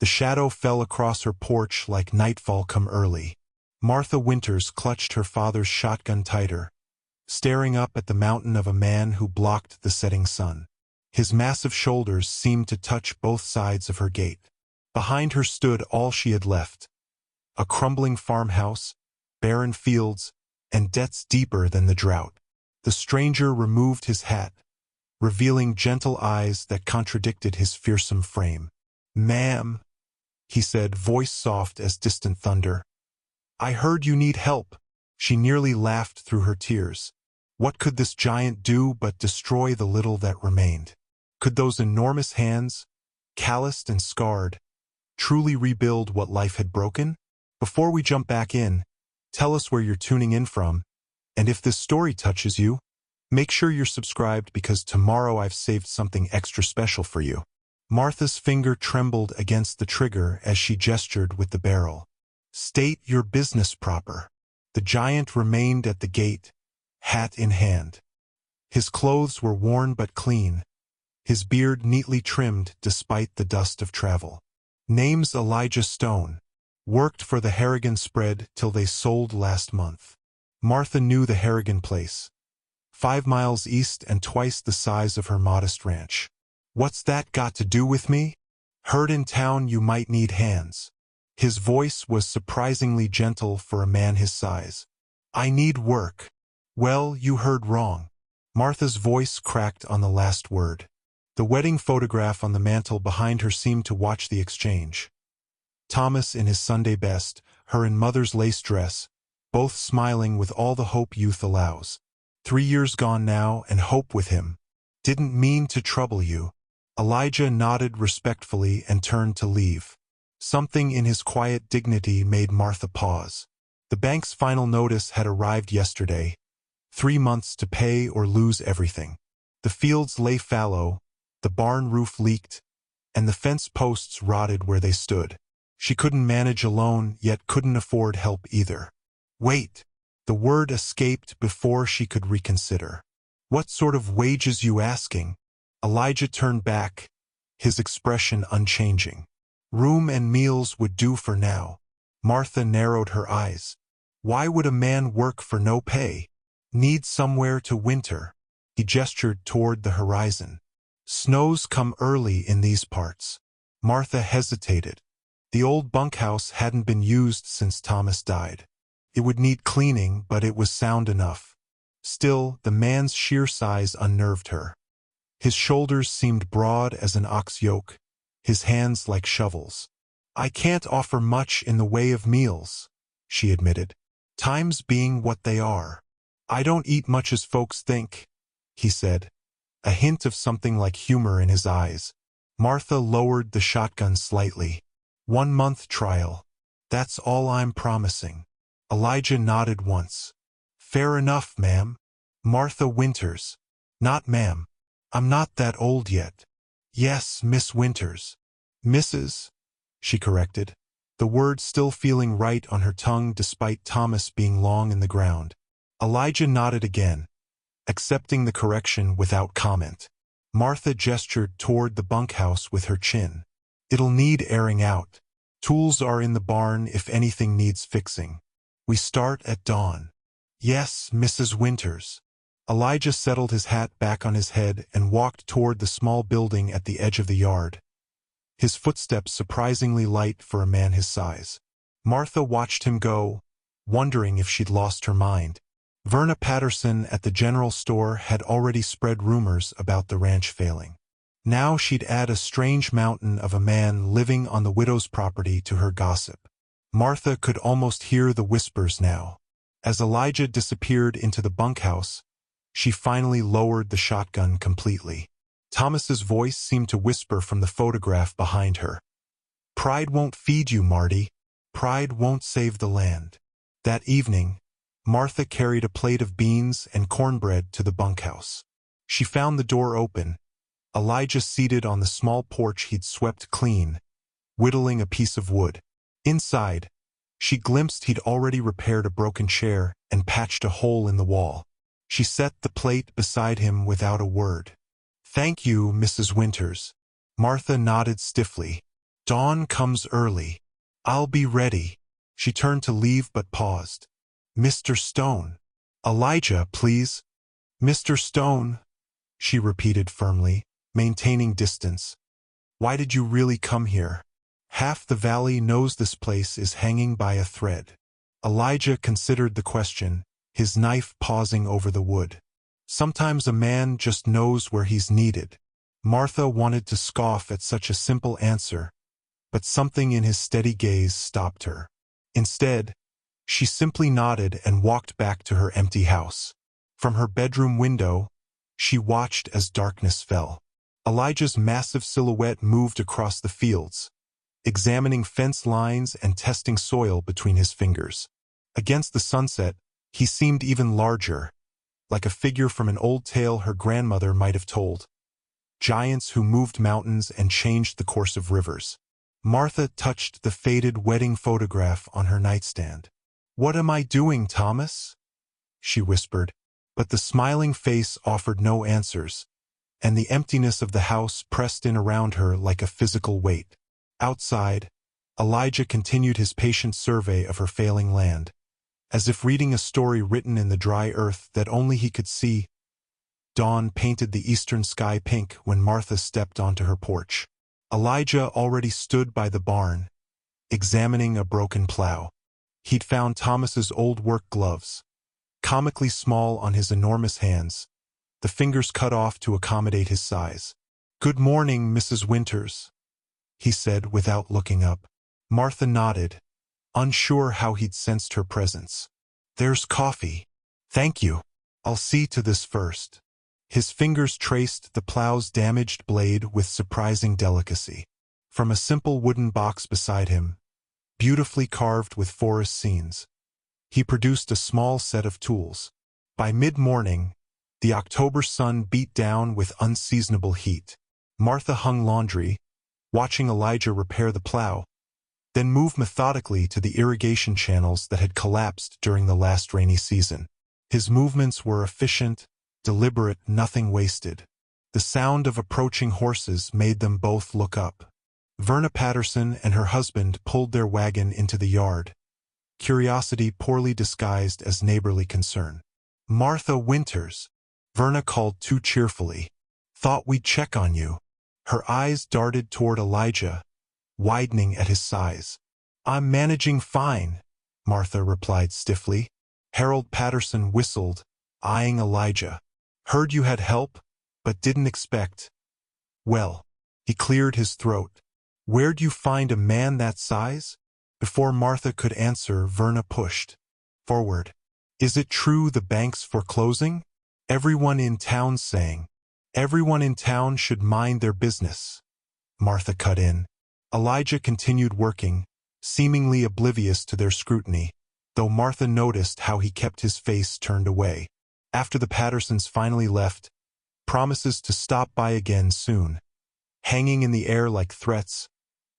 The shadow fell across her porch like nightfall come early. Martha Winters clutched her father's shotgun tighter, staring up at the mountain of a man who blocked the setting sun. His massive shoulders seemed to touch both sides of her gate. Behind her stood all she had left: a crumbling farmhouse, barren fields, and debts deeper than the drought. The stranger removed his hat, revealing gentle eyes that contradicted his fearsome frame. "Ma'am," he said, voice soft as distant thunder. "I heard you need help." She nearly laughed through her tears. What could this giant do but destroy the little that remained? Could those enormous hands, calloused and scarred, truly rebuild what life had broken? Before we jump back in, tell us where you're tuning in from, and if this story touches you, make sure you're subscribed because tomorrow I've saved something extra special for you. Martha's finger trembled against the trigger as she gestured with the barrel. "State your business proper." The giant remained at the gate, hat in hand. His clothes were worn but clean, his beard neatly trimmed despite the dust of travel. "Name's Elijah Stone. Worked for the Harrigan spread till they sold last month." Martha knew the Harrigan place, 5 miles east and twice the size of her modest ranch. "What's that got to do with me?" "Heard in town you might need hands." His voice was surprisingly gentle for a man his size. "I need work." "Well, you heard wrong." Martha's voice cracked on the last word. The wedding photograph on the mantel behind her seemed to watch the exchange. Thomas in his Sunday best, her in mother's lace dress, both smiling with all the hope youth allows. 3 years gone now, and hope with him. "Didn't mean to trouble you." Elijah nodded respectfully and turned to leave. Something in his quiet dignity made Martha pause. The bank's final notice had arrived yesterday. 3 months to pay or lose everything. The fields lay fallow, the barn roof leaked, and the fence posts rotted where they stood. She couldn't manage alone, yet couldn't afford help either. "Wait!" The word escaped before she could reconsider. "What sort of wages you asking?" Elijah turned back, his expression unchanging. "Room and meals would do for now." Martha narrowed her eyes. "Why would a man work for no pay?" "Need somewhere to winter." He gestured toward the horizon. "Snows come early in these parts." Martha hesitated. The old bunkhouse hadn't been used since Thomas died. It would need cleaning, but it was sound enough. Still, the man's sheer size unnerved her. His shoulders seemed broad as an ox yoke, his hands like shovels. "I can't offer much in the way of meals," she admitted. "Times being what they are." "I don't eat much as folks think," he said, a hint of something like humor in his eyes. Martha lowered the shotgun slightly. 1 month trial. That's all I'm promising." Elijah nodded once. "Fair enough, ma'am." "Martha Winters." "Not ma'am. I'm not that old yet." "Yes, Miss Winters." "Mrs." she corrected, the word still feeling right on her tongue despite Thomas being long in the ground. Elijah nodded again, accepting the correction without comment. Martha gestured toward the bunkhouse with her chin. "It'll need airing out. Tools are in the barn if anything needs fixing. We start at dawn." "Yes, Mrs. Winters." Elijah settled his hat back on his head and walked toward the small building at the edge of the yard, his footsteps surprisingly light for a man his size. Martha watched him go, wondering if she'd lost her mind. Verna Patterson at the general store had already spread rumors about the ranch failing. Now she'd add a strange mountain of a man living on the widow's property to her gossip. Martha could almost hear the whispers now. As Elijah disappeared into the bunkhouse, she finally lowered the shotgun completely. Thomas's voice seemed to whisper from the photograph behind her. "Pride won't feed you, Marty. Pride won't save the land." That evening, Martha carried a plate of beans and cornbread to the bunkhouse. She found the door open, Elijah seated on the small porch he'd swept clean, whittling a piece of wood. Inside, she glimpsed he'd already repaired a broken chair and patched a hole in the wall. She set the plate beside him without a word. "Thank you, Mrs. Winters." Martha nodded stiffly. Dawn comes early. I'll be ready. She turned to leave but paused. Mr. Stone. Elijah, please. Mr. Stone, she repeated firmly, maintaining distance. Why did you really come here? Half the valley knows this place is hanging by a thread. Elijah considered the question, his knife pausing over the wood. Sometimes a man just knows where he's needed. Martha wanted to scoff at such a simple answer, but something in his steady gaze stopped her. Instead, she simply nodded and walked back to her empty house. From her bedroom window, she watched as darkness fell. Elijah's massive silhouette moved across the fields, examining fence lines and testing soil between his fingers. Against the sunset, he seemed even larger, like a figure from an old tale her grandmother might have told. Giants who moved mountains and changed the course of rivers. Martha touched the faded wedding photograph on her nightstand. "What am I doing, Thomas?" she whispered, but the smiling face offered no answers, and the emptiness of the house pressed in around her like a physical weight. Outside, Elijah continued his patient survey of her failing land, as if reading a story written in the dry earth that only he could see. Dawn painted the eastern sky pink when Martha stepped onto her porch. Elijah already stood by the barn, examining a broken plow. He'd found Thomas's old work gloves, comically small on his enormous hands, the fingers cut off to accommodate his size. "Good morning, Mrs. Winters," he said without looking up. Martha nodded, unsure how he'd sensed her presence. "There's coffee." "Thank you. I'll see to this first." His fingers traced the plow's damaged blade with surprising delicacy. From a simple wooden box beside him, beautifully carved with forest scenes, he produced a small set of tools. By mid-morning, the October sun beat down with unseasonable heat. Martha hung laundry, watching Elijah repair the plow, then moved methodically to the irrigation channels that had collapsed during the last rainy season. His movements were efficient, deliberate, nothing wasted. The sound of approaching horses made them both look up. Verna Patterson and her husband pulled their wagon into the yard, curiosity poorly disguised as neighborly concern. "Martha Winters," Verna called too cheerfully. "Thought we'd check on you." Her eyes darted toward Elijah, widening at his size. "I'm managing fine," Martha replied stiffly. Harold Patterson whistled, eyeing Elijah. "Heard you had help, but didn't expect." "Well," he cleared his throat. "Where'd you find a man that size?" Before Martha could answer, Verna pushed forward. "Is it true the bank's foreclosing? Everyone in town's saying." "Everyone in town should mind their business," Martha cut in. Elijah continued working, seemingly oblivious to their scrutiny, though Martha noticed how he kept his face turned away. After the Pattersons finally left, promises to stop by again soon, hanging in the air like threats,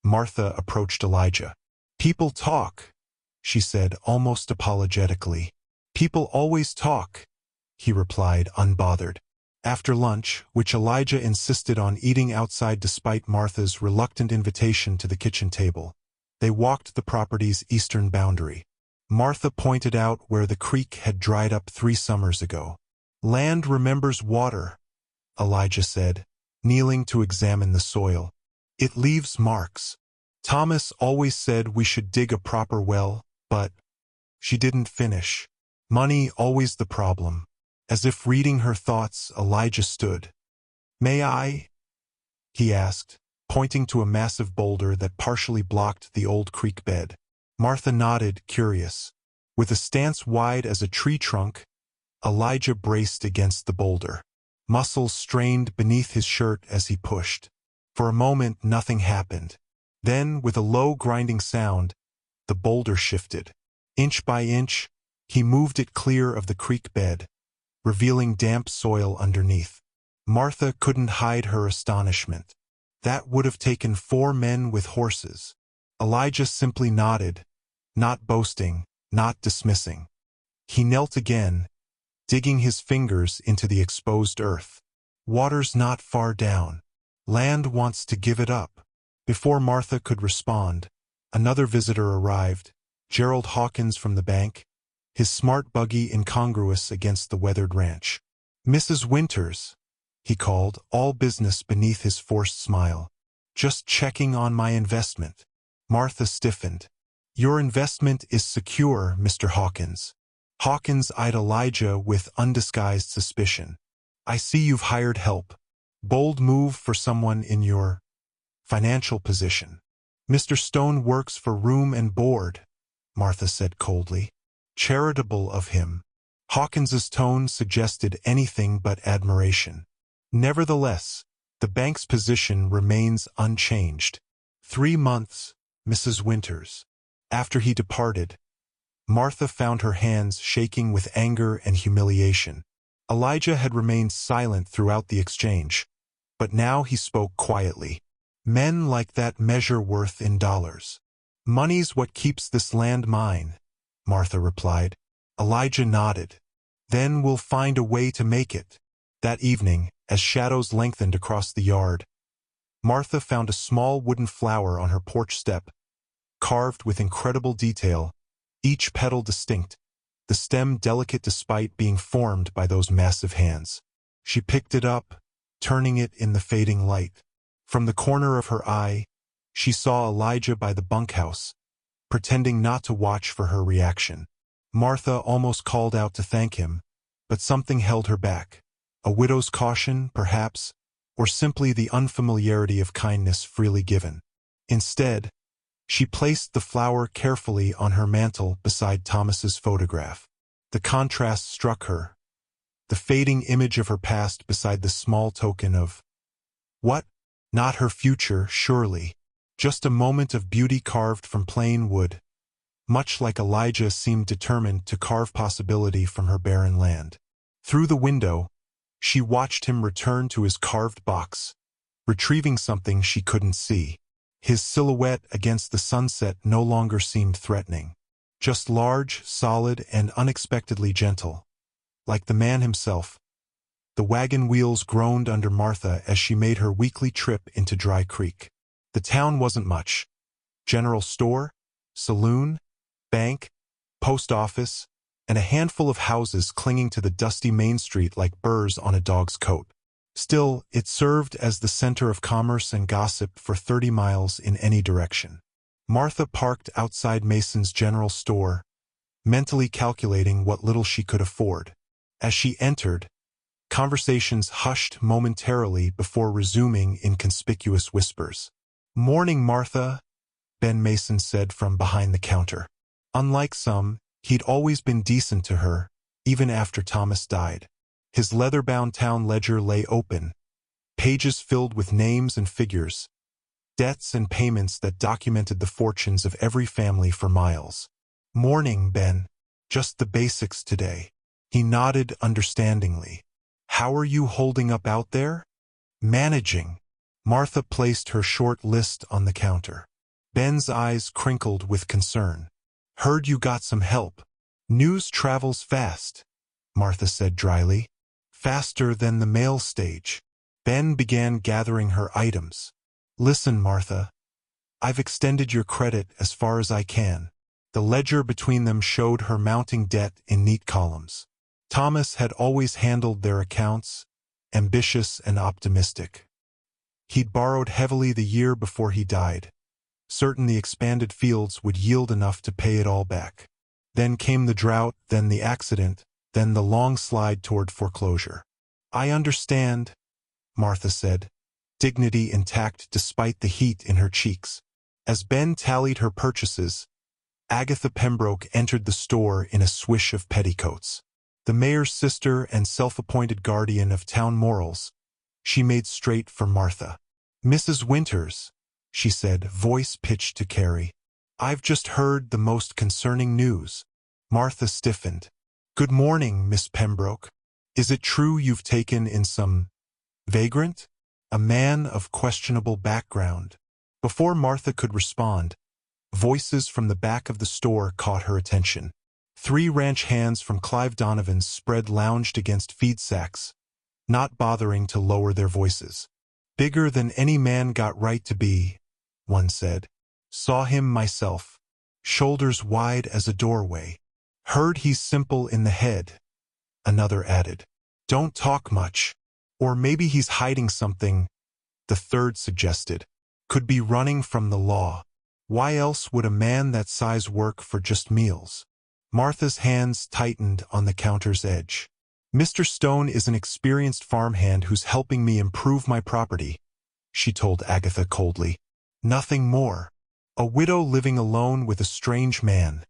Martha approached Elijah. "People talk," she said almost apologetically. "People always talk," he replied unbothered. After lunch, which Elijah insisted on eating outside despite Martha's reluctant invitation to the kitchen table, they walked the property's eastern boundary. Martha pointed out where the creek had dried up 3 summers ago. "Land remembers water," Elijah said, kneeling to examine the soil. "It leaves marks. Thomas always said we should dig a proper well, but..." She didn't finish. "Money always the problem." As if reading her thoughts, Elijah stood. "May I?" he asked, pointing to a massive boulder that partially blocked the old creek bed. Martha nodded, curious. With a stance wide as a tree trunk, Elijah braced against the boulder. Muscles strained beneath his shirt as he pushed. For a moment, nothing happened. Then, with a low grinding sound, the boulder shifted. Inch by inch, he moved it clear of the creek bed, revealing damp soil underneath. Martha couldn't hide her astonishment. That would have taken 4 men with horses. Elijah simply nodded, not boasting, not dismissing. He knelt again, digging his fingers into the exposed earth. "Water's not far down. Land wants to give it up." Before Martha could respond, another visitor arrived, Gerald Hawkins from the bank, his smart buggy incongruous against the weathered ranch. "Mrs. Winters," he called, all business beneath his forced smile. "Just checking on my investment." Martha stiffened. "Your investment is secure, Mr. Hawkins." Hawkins eyed Elijah with undisguised suspicion. "I see you've hired help. Bold move for someone in your financial position." "Mr. Stone works for room and board," Martha said coldly. "Charitable of him." Hawkins's tone suggested anything but admiration. "Nevertheless, the bank's position remains unchanged. 3 months, Mrs. Winters." After he departed, Martha found her hands shaking with anger and humiliation. Elijah had remained silent throughout the exchange, but now he spoke quietly. "Men like that measure worth in dollars." "Money's what keeps this land mine," Martha replied. Elijah nodded. "Then we'll find a way to make it." That evening, as shadows lengthened across the yard, Martha found a small wooden flower on her porch step, carved with incredible detail, each petal distinct, the stem delicate despite being formed by those massive hands. She picked it up, turning it in the fading light. From the corner of her eye, she saw Elijah by the bunkhouse, pretending not to watch for her reaction. Martha almost called out to thank him, but something held her back. A widow's caution, perhaps, or simply the unfamiliarity of kindness freely given. Instead, she placed the flower carefully on her mantel beside Thomas's photograph. The contrast struck her, the fading image of her past beside the small token of what? Not her future, surely. Just a moment of beauty carved from plain wood, much like Elijah seemed determined to carve possibility from her barren land. Through the window, she watched him return to his carved box, retrieving something she couldn't see. His silhouette against the sunset no longer seemed threatening, just large, solid, and unexpectedly gentle. Like the man himself, the wagon wheels groaned under Martha as she made her weekly trip into Dry Creek. The town wasn't much. General store, saloon, bank, post office, and a handful of houses clinging to the dusty main street like burrs on a dog's coat. Still, it served as the center of commerce and gossip for 30 miles in any direction. Martha parked outside Mason's general store, mentally calculating what little she could afford. As she entered, conversations hushed momentarily before resuming in conspicuous whispers. "Morning, Martha," Ben Mason said from behind the counter. Unlike some, he'd always been decent to her, even after Thomas died. His leather-bound town ledger lay open, pages filled with names and figures, debts and payments that documented the fortunes of every family for miles. "Morning, Ben. Just the basics today." He nodded understandingly. "How are you holding up out there?" "Managing." Martha placed her short list on the counter. Ben's eyes crinkled with concern. "Heard you got some help." "News travels fast," Martha said dryly. "Faster than the mail stage." Ben began gathering her items. "Listen, Martha. I've extended your credit as far as I can." The ledger between them showed her mounting debt in neat columns. Thomas had always handled their accounts, ambitious and optimistic. He'd borrowed heavily the year before he died, certain the expanded fields would yield enough to pay it all back. Then came the drought, then the accident, then the long slide toward foreclosure. "I understand," Martha said, dignity intact despite the heat in her cheeks. As Ben tallied her purchases, Agatha Pembroke entered the store in a swish of petticoats. The mayor's sister and self-appointed guardian of town morals, she made straight for Martha. "Mrs. Winters," she said, voice pitched to Carrie, "I've just heard the most concerning news." Martha stiffened. "Good morning, Miss Pembroke. Is it true you've taken in some vagrant? A man of questionable background?" Before Martha could respond, voices from the back of the store caught her attention. 3 ranch hands from Clive Donovan's spread lounged against feed sacks, not bothering to lower their voices. "Bigger than any man got right to be," one said. Saw him myself. Shoulders wide as a doorway. Heard he's simple in the head, another added. Don't talk much. Or maybe he's hiding something, the third suggested. Could be running from the law. Why else would a man that size work for just meals? Martha's hands tightened on the counter's edge. Mr. Stone is an experienced farmhand who's helping me improve my property, she told Agatha coldly. Nothing more. A widow living alone with a strange man,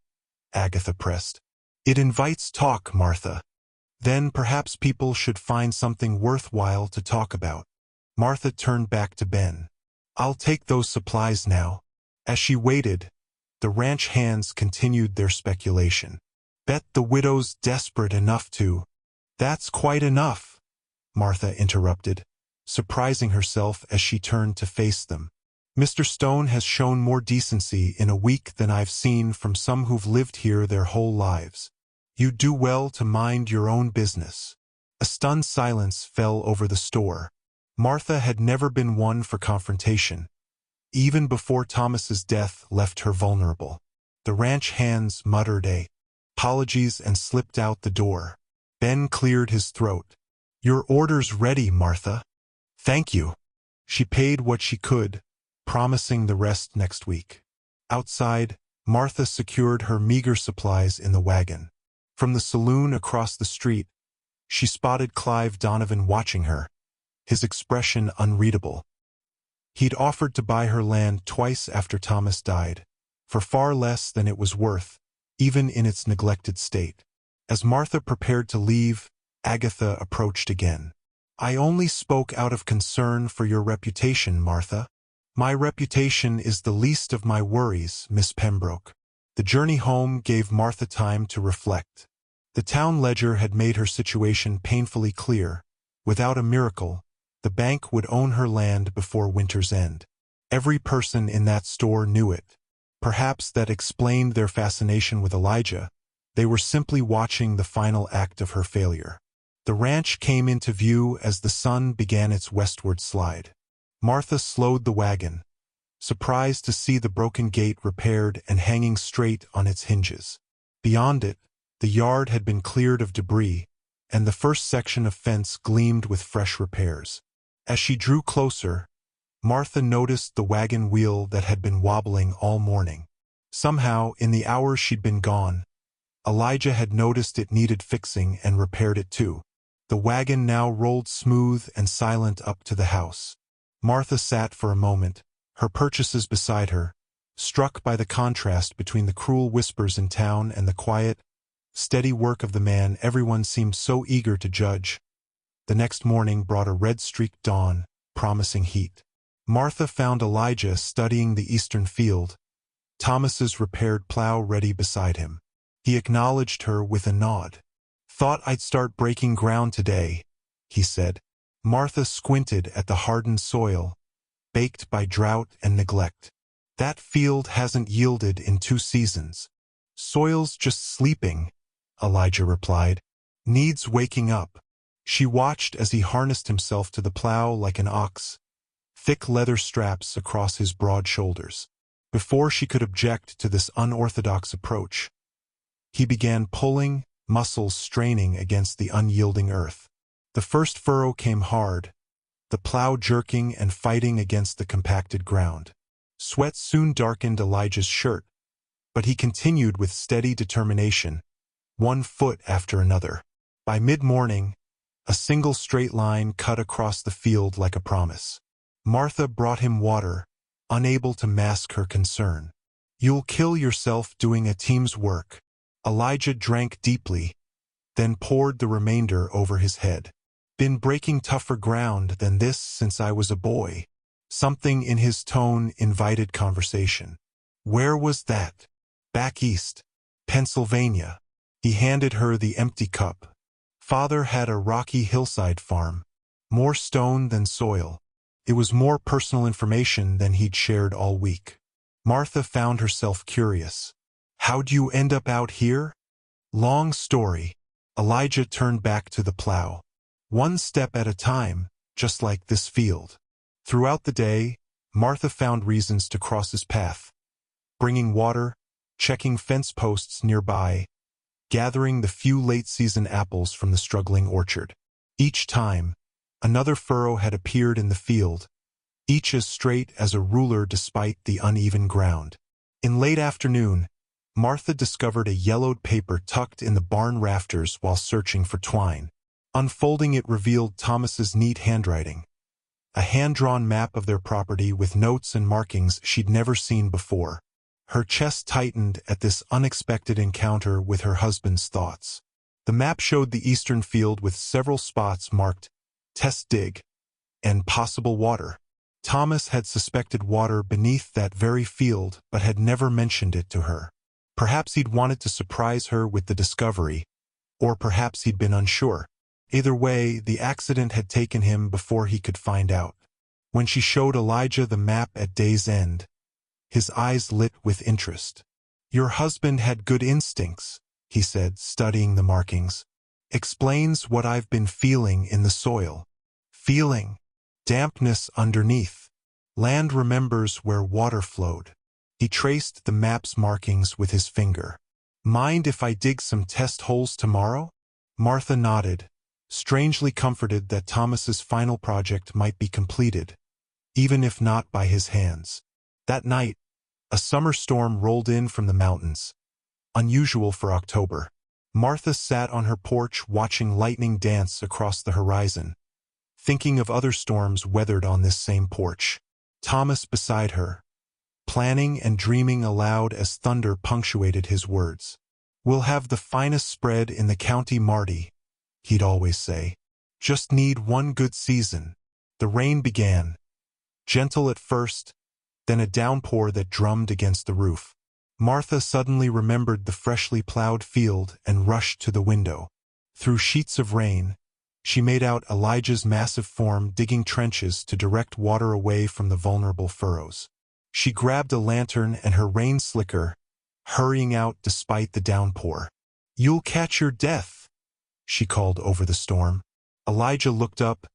Agatha pressed. It invites talk, Martha. Then perhaps people should find something worthwhile to talk about. Martha turned back to Ben. I'll take those supplies now. As she waited, the ranch hands continued their speculation. Bet the widow's desperate enough to. That's quite enough, Martha interrupted, surprising herself as she turned to face them. Mr. Stone has shown more decency in a week than I've seen from some who've lived here their whole lives. You do well to mind your own business. A stunned silence fell over the store. Martha had never been one for confrontation. Even before Thomas's death left her vulnerable. The ranch hands muttered apologies and slipped out the door. Ben cleared his throat. Your order's ready, Martha. Thank you. She paid what she could, promising the rest next week. Outside, Martha secured her meager supplies in the wagon. From the saloon across the street, she spotted Clive Donovan watching her, his expression unreadable. He'd offered to buy her land twice after Thomas died, for far less than it was worth, even in its neglected state. As Martha prepared to leave, Agatha approached again. I only spoke out of concern for your reputation, Martha. My reputation is the least of my worries, Miss Pembroke. The journey home gave Martha time to reflect. The town ledger had made her situation painfully clear. Without a miracle, the bank would own her land before winter's end. Every person in that store knew it. Perhaps that explained their fascination with Elijah. They were simply watching the final act of her failure. The ranch came into view as the sun began its westward slide. Martha slowed the wagon, surprised to see the broken gate repaired and hanging straight on its hinges. Beyond it, the yard had been cleared of debris, and the first section of fence gleamed with fresh repairs. As she drew closer, Martha noticed the wagon wheel that had been wobbling all morning. Somehow, in the hours she'd been gone, Elijah had noticed it needed fixing and repaired it too. The wagon now rolled smooth and silent up to the house. Martha sat for a moment, her purchases beside her, struck by the contrast between the cruel whispers in town and the quiet, steady work of the man everyone seemed so eager to judge. The next morning brought a red-streaked dawn, promising heat. Martha found Elijah studying the eastern field, Thomas's repaired plow ready beside him. He acknowledged her with a nod. Thought I'd start breaking ground today, he said. Martha squinted at the hardened soil, baked by drought and neglect. That field hasn't yielded in 2 seasons. Soil's just sleeping, Elijah replied. Needs waking up. She watched as he harnessed himself to the plow like an ox, thick leather straps across his broad shoulders. Before she could object to this unorthodox approach, he began pulling, muscles straining against the unyielding earth. The first furrow came hard, the plow jerking and fighting against the compacted ground. Sweat soon darkened Elijah's shirt, but he continued with steady determination, 1 foot after another. By mid-morning, a single straight line cut across the field like a promise. Martha brought him water, unable to mask her concern. You'll kill yourself doing a team's work. Elijah drank deeply, then poured the remainder over his head. Been breaking tougher ground than this since I was a boy. Something in his tone invited conversation. Where was that? Back east, Pennsylvania. He handed her the empty cup. Father had a rocky hillside farm, more stone than soil. It was more personal information than he'd shared all week. Martha found herself curious. How'd you end up out here? Long story. Elijah turned back to the plow. 1 step at a time, just like this field. Throughout the day, Martha found reasons to cross his path, bringing water, checking fence posts nearby, gathering the few late-season apples from the struggling orchard. Each time, another furrow had appeared in the field, each as straight as a ruler despite the uneven ground. In late afternoon, Martha discovered a yellowed paper tucked in the barn rafters while searching for twine. Unfolding it revealed Thomas's neat handwriting, a hand-drawn map of their property with notes and markings she'd never seen before. Her chest tightened at this unexpected encounter with her husband's thoughts. The map showed the eastern field with several spots marked "Test Dig" and "Possible Water." Thomas had suspected water beneath that very field but had never mentioned it to her. Perhaps he'd wanted to surprise her with the discovery, or perhaps he'd been unsure. Either way, the accident had taken him before he could find out. When she showed Elijah the map at day's end, his eyes lit with interest. "Your husband had good instincts," he said, studying the markings. "Explains what I've been feeling in the soil. Feeling dampness underneath. Land remembers where water flowed." He traced the map's markings with his finger. "Mind if I dig some test holes tomorrow?" Martha nodded, strangely comforted that Thomas's final project might be completed, even if not by his hands. That night, a summer storm rolled in from the mountains, unusual for October. Martha sat on her porch watching lightning dance across the horizon, thinking of other storms weathered on this same porch. Thomas beside her, planning and dreaming aloud as thunder punctuated his words. "We'll have the finest spread in the county, Marty," he'd always say. "Just need one good season." The rain began, gentle at first, then a downpour that drummed against the roof. Martha suddenly remembered the freshly plowed field and rushed to the window. Through sheets of rain, she made out Elijah's massive form digging trenches to direct water away from the vulnerable furrows. She grabbed a lantern and her rain slicker, hurrying out despite the downpour. "You'll catch your death," she called over the storm. Elijah looked up,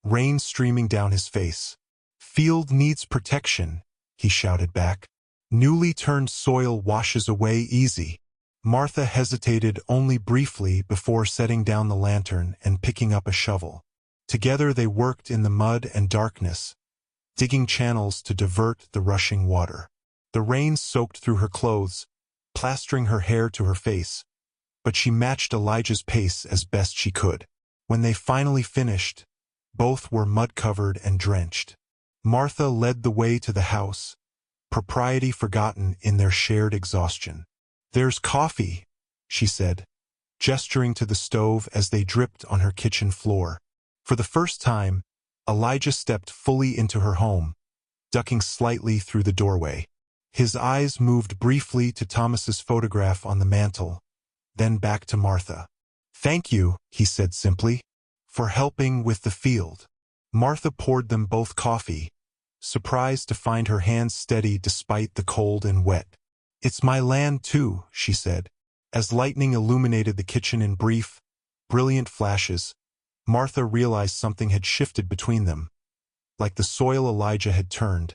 rain streaming down his face. "Field needs protection," he shouted back. "Newly turned soil washes away easy." Martha hesitated only briefly before setting down the lantern and picking up a shovel. Together they worked in the mud and darkness, digging channels to divert the rushing water. The rain soaked through her clothes, plastering her hair to her face, but she matched Elijah's pace as best she could. When they finally finished, both were mud-covered and drenched. Martha led the way to the house, propriety forgotten in their shared exhaustion. "There's coffee," she said, gesturing to the stove as they dripped on her kitchen floor. For the first time, Elijah stepped fully into her home, ducking slightly through the doorway. His eyes moved briefly to Thomas's photograph on the mantel, then back to Martha. "Thank you," he said simply, "for helping with the field." Martha poured them both coffee, surprised to find her hands steady despite the cold and wet. "It's my land too," she said. As lightning illuminated the kitchen in brief, brilliant flashes, Martha realized something had shifted between them. Like the soil Elijah had turned,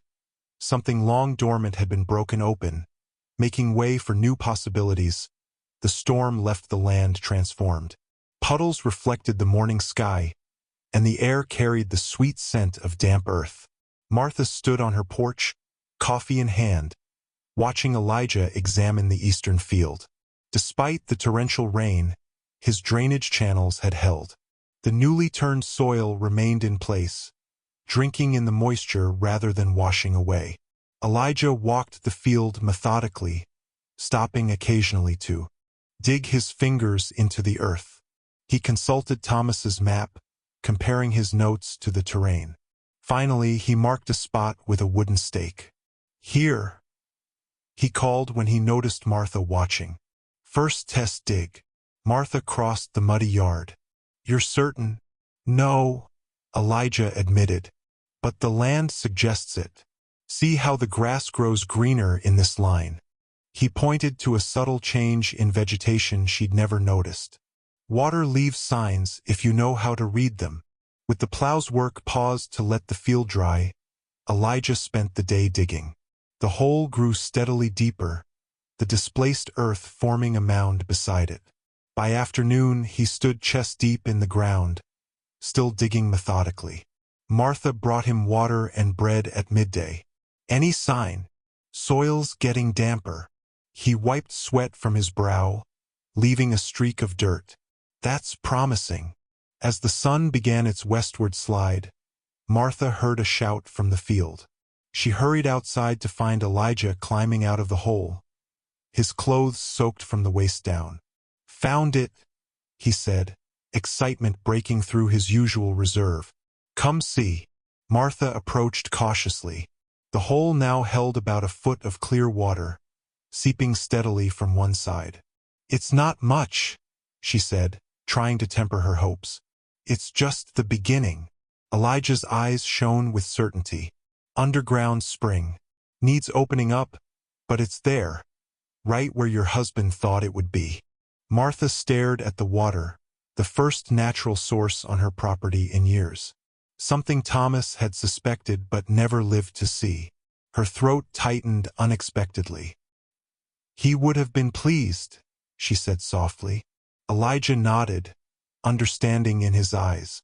something long dormant had been broken open, making way for new possibilities. The storm left the land transformed. Puddles reflected the morning sky, and the air carried the sweet scent of damp earth. Martha stood on her porch, coffee in hand, watching Elijah examine the eastern field. Despite the torrential rain, his drainage channels had held. The newly turned soil remained in place, drinking in the moisture rather than washing away. Elijah walked the field methodically, stopping occasionally to dig his fingers into the earth. He consulted Thomas's map, comparing his notes to the terrain. Finally, he marked a spot with a wooden stake. "Here," he called when he noticed Martha watching. "First test dig." Martha crossed the muddy yard. "You're certain?" "No," Elijah admitted, "but the land suggests it. See how the grass grows greener in this line." He pointed to a subtle change in vegetation she'd never noticed. "Water leaves signs if you know how to read them." With the plow's work paused to let the field dry, Elijah spent the day digging. The hole grew steadily deeper, the displaced earth forming a mound beside it. By afternoon, he stood chest-deep in the ground, still digging methodically. Martha brought him water and bread at midday. Any sign? Soil's getting damper. He wiped sweat from his brow, leaving a streak of dirt. That's promising. As the sun began its westward slide, Martha heard a shout from the field. She hurried outside to find Elijah climbing out of the hole, his clothes soaked from the waist down. "Found it," he said, excitement breaking through his usual reserve. "Come see." Martha approached cautiously. The hole now held about a foot of clear water, seeping steadily from one side. "It's not much," she said, trying to temper her hopes. "It's just the beginning." Elijah's eyes shone with certainty. "Underground spring. Needs opening up, but it's there, right where your husband thought it would be." Martha stared at the water, the first natural source on her property in years. Something Thomas had suspected but never lived to see. Her throat tightened unexpectedly. "He would have been pleased," she said softly. Elijah nodded, understanding in his eyes.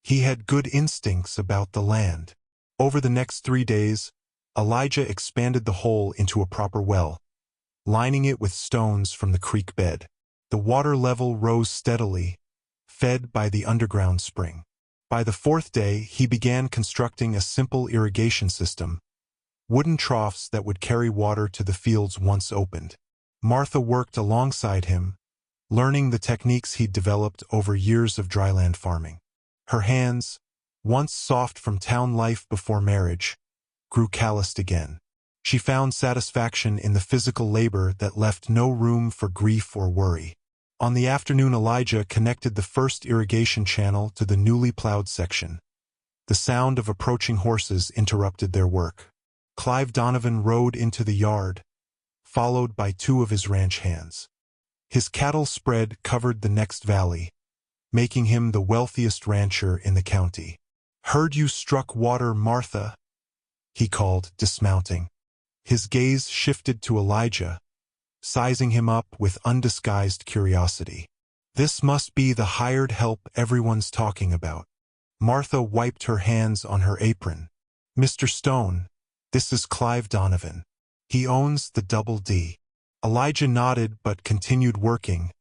He had good instincts about the land. Over the next 3 days, Elijah expanded the hole into a proper well, lining it with stones from the creek bed. The water level rose steadily, fed by the underground spring. By the 4th day, he began constructing a simple irrigation system, wooden troughs that would carry water to the fields once opened. Martha worked alongside him, learning the techniques he'd developed over years of dryland farming. Her hands, once soft from town life before marriage, grew calloused again. She found satisfaction in the physical labor that left no room for grief or worry. On the afternoon, Elijah connected the first irrigation channel to the newly plowed section. The sound of approaching horses interrupted their work. Clive Donovan rode into the yard, followed by 2 of his ranch hands. His cattle spread covered the next valley, making him the wealthiest rancher in the county. "Heard you struck water, Martha," he called, dismounting. His gaze shifted to Elijah, sizing him up with undisguised curiosity. "This must be the hired help everyone's talking about." Martha wiped her hands on her apron. "Mr. Stone, this is Clive Donovan. He owns the Double D." Elijah nodded but continued working,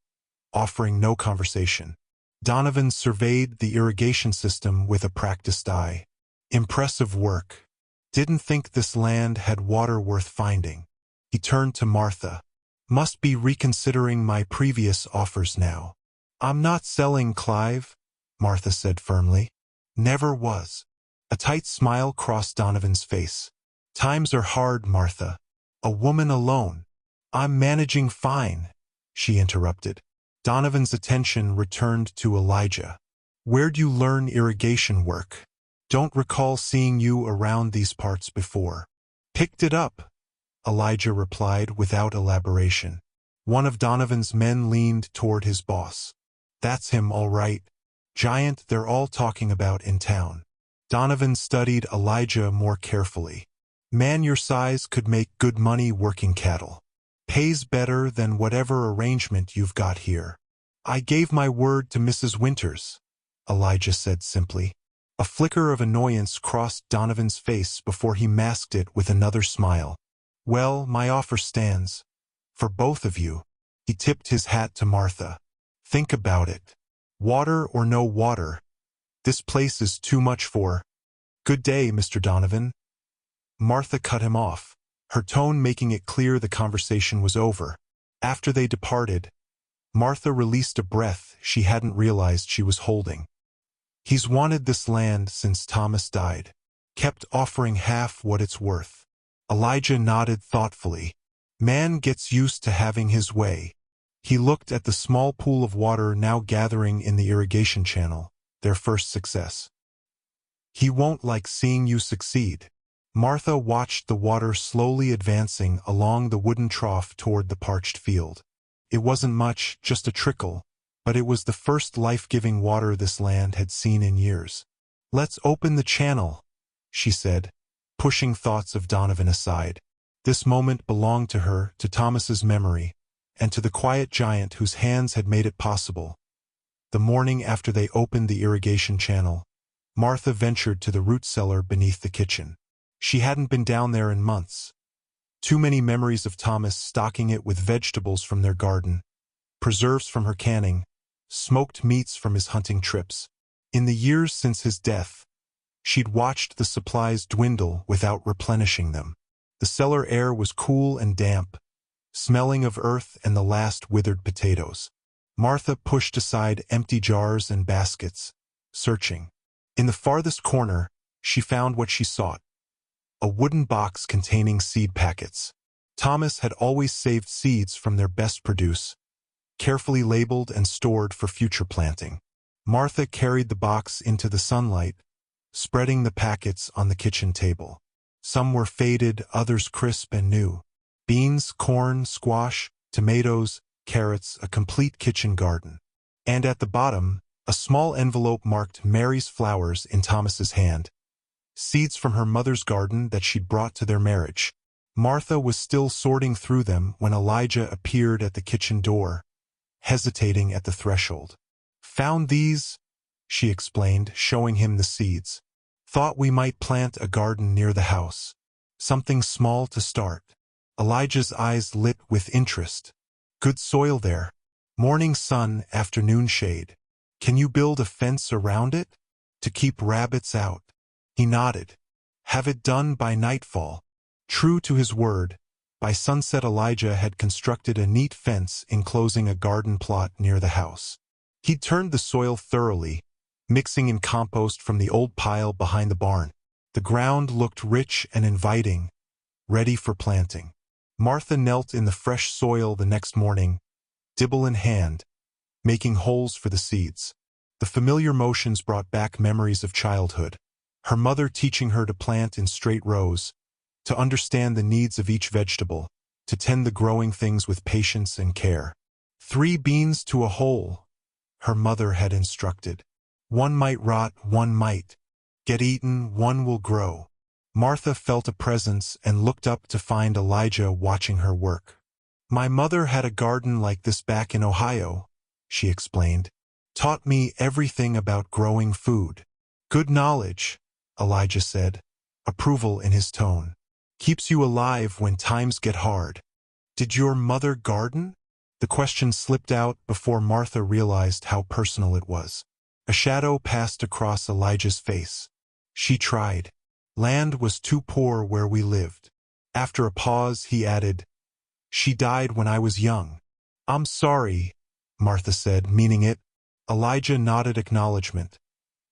offering no conversation. Donovan surveyed the irrigation system with a practiced eye. "Impressive work. Didn't think this land had water worth finding." He turned to Martha. "Must be reconsidering my previous offers now." "I'm not selling, Clive," Martha said firmly. "Never was." A tight smile crossed Donovan's face. "Times are hard, Martha. A woman alone." "I'm managing fine," she interrupted. Donovan's attention returned to Elijah. "Where'd you learn irrigation work? Don't recall seeing you around these parts before." "Picked it up," Elijah replied without elaboration. One of Donovan's men leaned toward his boss. "That's him, all right. Giant they're all talking about in town." Donovan studied Elijah more carefully. "Man your size could make good money working cattle. Pays better than whatever arrangement you've got here." "I gave my word to Mrs. Winters," Elijah said simply. A flicker of annoyance crossed Donovan's face before he masked it with another smile. "Well, my offer stands. For both of you." He tipped his hat to Martha. "Think about it. Water or no water, this place is too much for—" "Good day, Mr. Donovan." Martha cut him off, her tone making it clear the conversation was over. After they departed, Martha released a breath she hadn't realized she was holding. "He's wanted this land since Thomas died. Kept offering half what it's worth." Elijah nodded thoughtfully. "Man gets used to having his way." He looked at the small pool of water now gathering in the irrigation channel, their first success. "He won't like seeing you succeed." Martha watched the water slowly advancing along the wooden trough toward the parched field. It wasn't much, just a trickle, but it was the first life-giving water this land had seen in years. "Let's open the channel," she said, pushing thoughts of Donovan aside. This moment belonged to her, to Thomas's memory, and to the quiet giant whose hands had made it possible. The morning after they opened the irrigation channel, Martha ventured to the root cellar beneath the kitchen. She hadn't been down there in months. Too many memories of Thomas stocking it with vegetables from their garden, preserves from her canning, smoked meats from his hunting trips. In the years since his death, she'd watched the supplies dwindle without replenishing them. The cellar air was cool and damp, smelling of earth and the last withered potatoes. Martha pushed aside empty jars and baskets, searching. In the farthest corner, she found what she sought: a wooden box containing seed packets. Thomas had always saved seeds from their best produce, carefully labeled and stored for future planting. Martha carried the box into the sunlight, spreading the packets on the kitchen table. Some were faded, others crisp and new. Beans, corn, squash, tomatoes, carrots, a complete kitchen garden. And at the bottom, a small envelope marked Mary's flowers in Thomas's hand. Seeds from her mother's garden that she'd brought to their marriage. Martha was still sorting through them when Elijah appeared at the kitchen door, hesitating at the threshold. "Found these," she explained, showing him the seeds. "Thought we might plant a garden near the house. Something small to start." Elijah's eyes lit with interest. "Good soil there. Morning sun, afternoon shade. Can you build a fence around it? To keep rabbits out?" He nodded. "Have it done by nightfall." True to his word, by sunset Elijah had constructed a neat fence enclosing a garden plot near the house. He'd turned the soil thoroughly, mixing in compost from the old pile behind the barn. The ground looked rich and inviting, ready for planting. Martha knelt in the fresh soil the next morning, dibble in hand, making holes for the seeds. The familiar motions brought back memories of childhood. Her mother teaching her to plant in straight rows, to understand the needs of each vegetable, to tend the growing things with patience and care. 3 beans to a hole, her mother had instructed. One might rot, one might get eaten, one will grow. Martha felt a presence and looked up to find Elijah watching her work. "My mother had a garden like this back in Ohio," she explained. "Taught me everything about growing food." "Good knowledge," Elijah said, approval in his tone. "Keeps you alive when times get hard." "Did your mother garden?" The question slipped out before Martha realized how personal it was. A shadow passed across Elijah's face. "She tried. Land was too poor where we lived." After a pause, he added, "She died when I was young." "I'm sorry," Martha said, meaning it. Elijah nodded acknowledgement,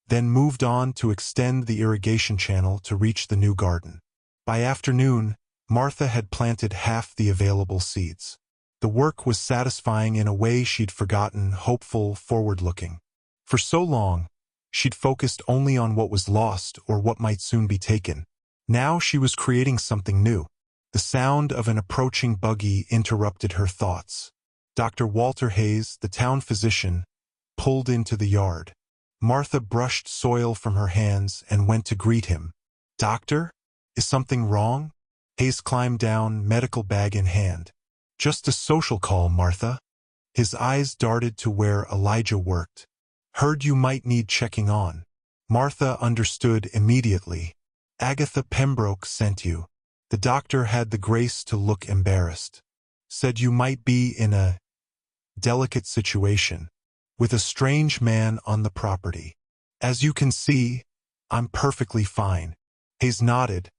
then moved on to extend the irrigation channel to reach the new garden. By afternoon, Martha had planted half the available seeds. The work was satisfying in a way she'd forgotten, hopeful, forward-looking. For so long, she'd focused only on what was lost or what might soon be taken. Now she was creating something new. The sound of an approaching buggy interrupted her thoughts. Dr. Walter Hayes, the town physician, pulled into the yard. Martha brushed soil from her hands and went to greet him. "Doctor? Is something wrong?" Hayes climbed down, medical bag in hand. "Just a social call, Martha." His eyes darted to where Elijah worked. "Heard you might need checking on." Martha understood immediately. "Agatha Pembroke sent you." The doctor had the grace to look embarrassed. "Said you might be in a delicate situation with a strange man on the property." "As you can see, I'm perfectly fine." Hayes nodded,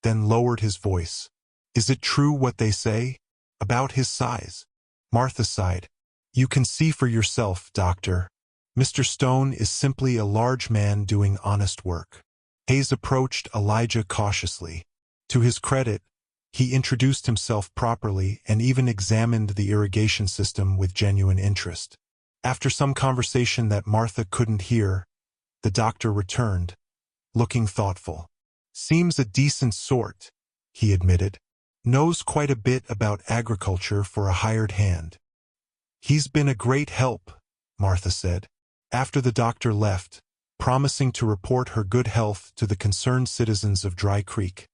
then lowered his voice. "Is it true what they say about his size?" Martha sighed. "You can see for yourself, doctor. Mr. Stone is simply a large man doing honest work." Hayes approached Elijah cautiously. To his credit, he introduced himself properly and even examined the irrigation system with genuine interest. After some conversation that Martha couldn't hear, the doctor returned, looking thoughtful. "Seems a decent sort," he admitted. "Knows quite a bit about agriculture for a hired hand." "He's been a great help," Martha said. After the doctor left, promising to report her good health to the concerned citizens of Dry Creek.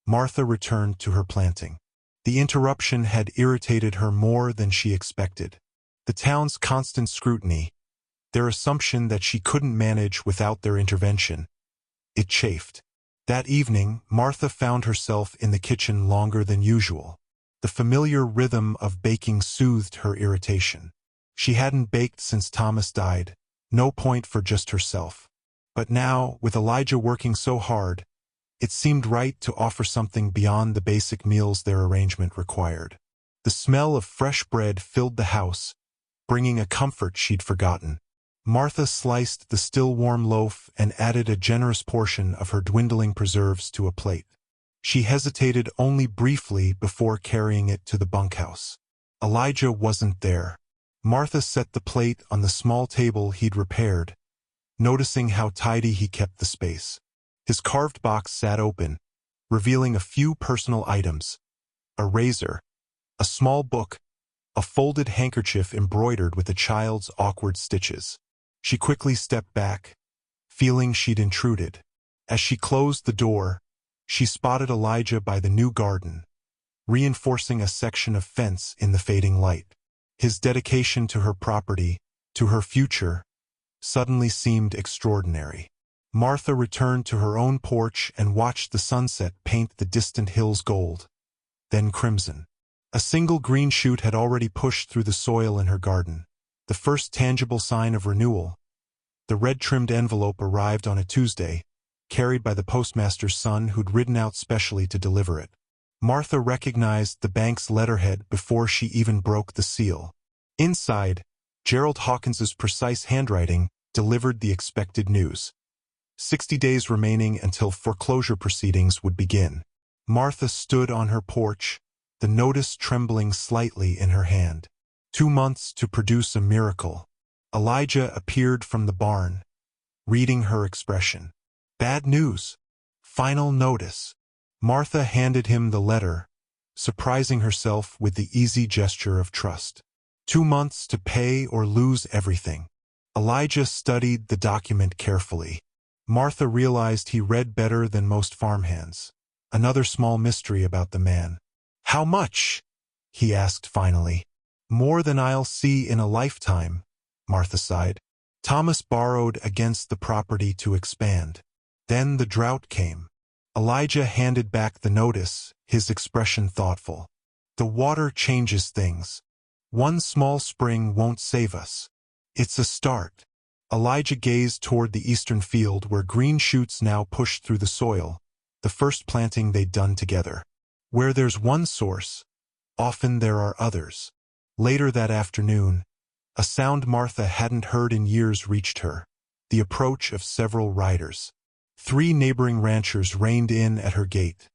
Martha returned to her planting. The interruption had irritated her more than she expected. The town's constant scrutiny, their assumption that she couldn't manage without their intervention, it chafed. That evening, Martha found herself in the kitchen longer than usual. The familiar rhythm of baking soothed her irritation. She hadn't baked since Thomas died, no point for just herself. But now, with Elijah working so hard, it seemed right to offer something beyond the basic meals their arrangement required. The smell of fresh bread filled the house, bringing a comfort she'd forgotten. Martha sliced the still warm loaf and added a generous portion of her dwindling preserves to a plate. She hesitated only briefly before carrying it to the bunkhouse. Elijah wasn't there. Martha set the plate on the small table he'd repaired, noticing how tidy he kept the space. His carved box sat open, revealing a few personal items: a razor, a small book, a folded handkerchief embroidered with a child's awkward stitches. She quickly stepped back, feeling she'd intruded. As she closed the door, she spotted Elijah by the new garden, reinforcing a section of fence in the fading light. His dedication to her property, to her future, suddenly seemed extraordinary. Martha returned to her own porch and watched the sunset paint the distant hills gold, then crimson. A single green shoot had already pushed through the soil in her garden, the first tangible sign of renewal. The red-trimmed envelope arrived on a Tuesday, carried by the postmaster's son who'd ridden out specially to deliver it. Martha recognized the bank's letterhead before she even broke the seal. Inside, Gerald Hawkins's precise handwriting delivered the expected news. 60 days remaining until foreclosure proceedings would begin. Martha stood on her porch, the notice trembling slightly in her hand. 2 months to produce a miracle. Elijah appeared from the barn, reading her expression. Bad news. Final notice. Martha handed him the letter, surprising herself with the easy gesture of trust. 2 months to pay or lose everything. Elijah studied the document carefully. Martha realized he read better than most farmhands. Another small mystery about the man. How much? He asked finally. More than I'll see in a lifetime, Martha sighed. Thomas borrowed against the property to expand. Then the drought came. Elijah handed back the notice, his expression thoughtful. The water changes things. One small spring won't save us. It's a start. Elijah gazed toward the eastern field where green shoots now pushed through the soil, the first planting they'd done together. Where there's one source, often there are others. Later that afternoon, a sound Martha hadn't heard in years reached her, the approach of several riders. 3 neighboring ranchers reined in at her gate.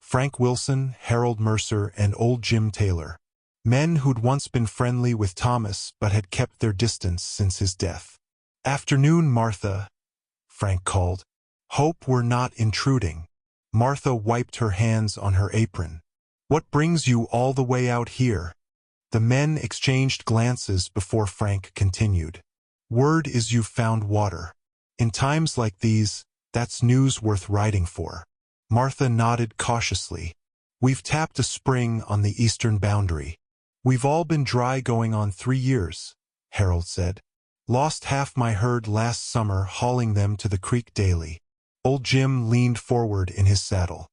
Frank Wilson, Harold Mercer, and old Jim Taylor. Men who'd once been friendly with Thomas but had kept their distance since his death. Afternoon, Martha, Frank called. Hope we're not intruding. Martha wiped her hands on her apron. What brings you all the way out here? The men exchanged glances before Frank continued. Word is you've found water. In times like these, that's news worth riding for. Martha nodded cautiously. We've tapped a spring on the eastern boundary. We've all been dry going on 3 years, Harold said. Lost half my herd last summer hauling them to the creek daily. Old Jim leaned forward in his saddle.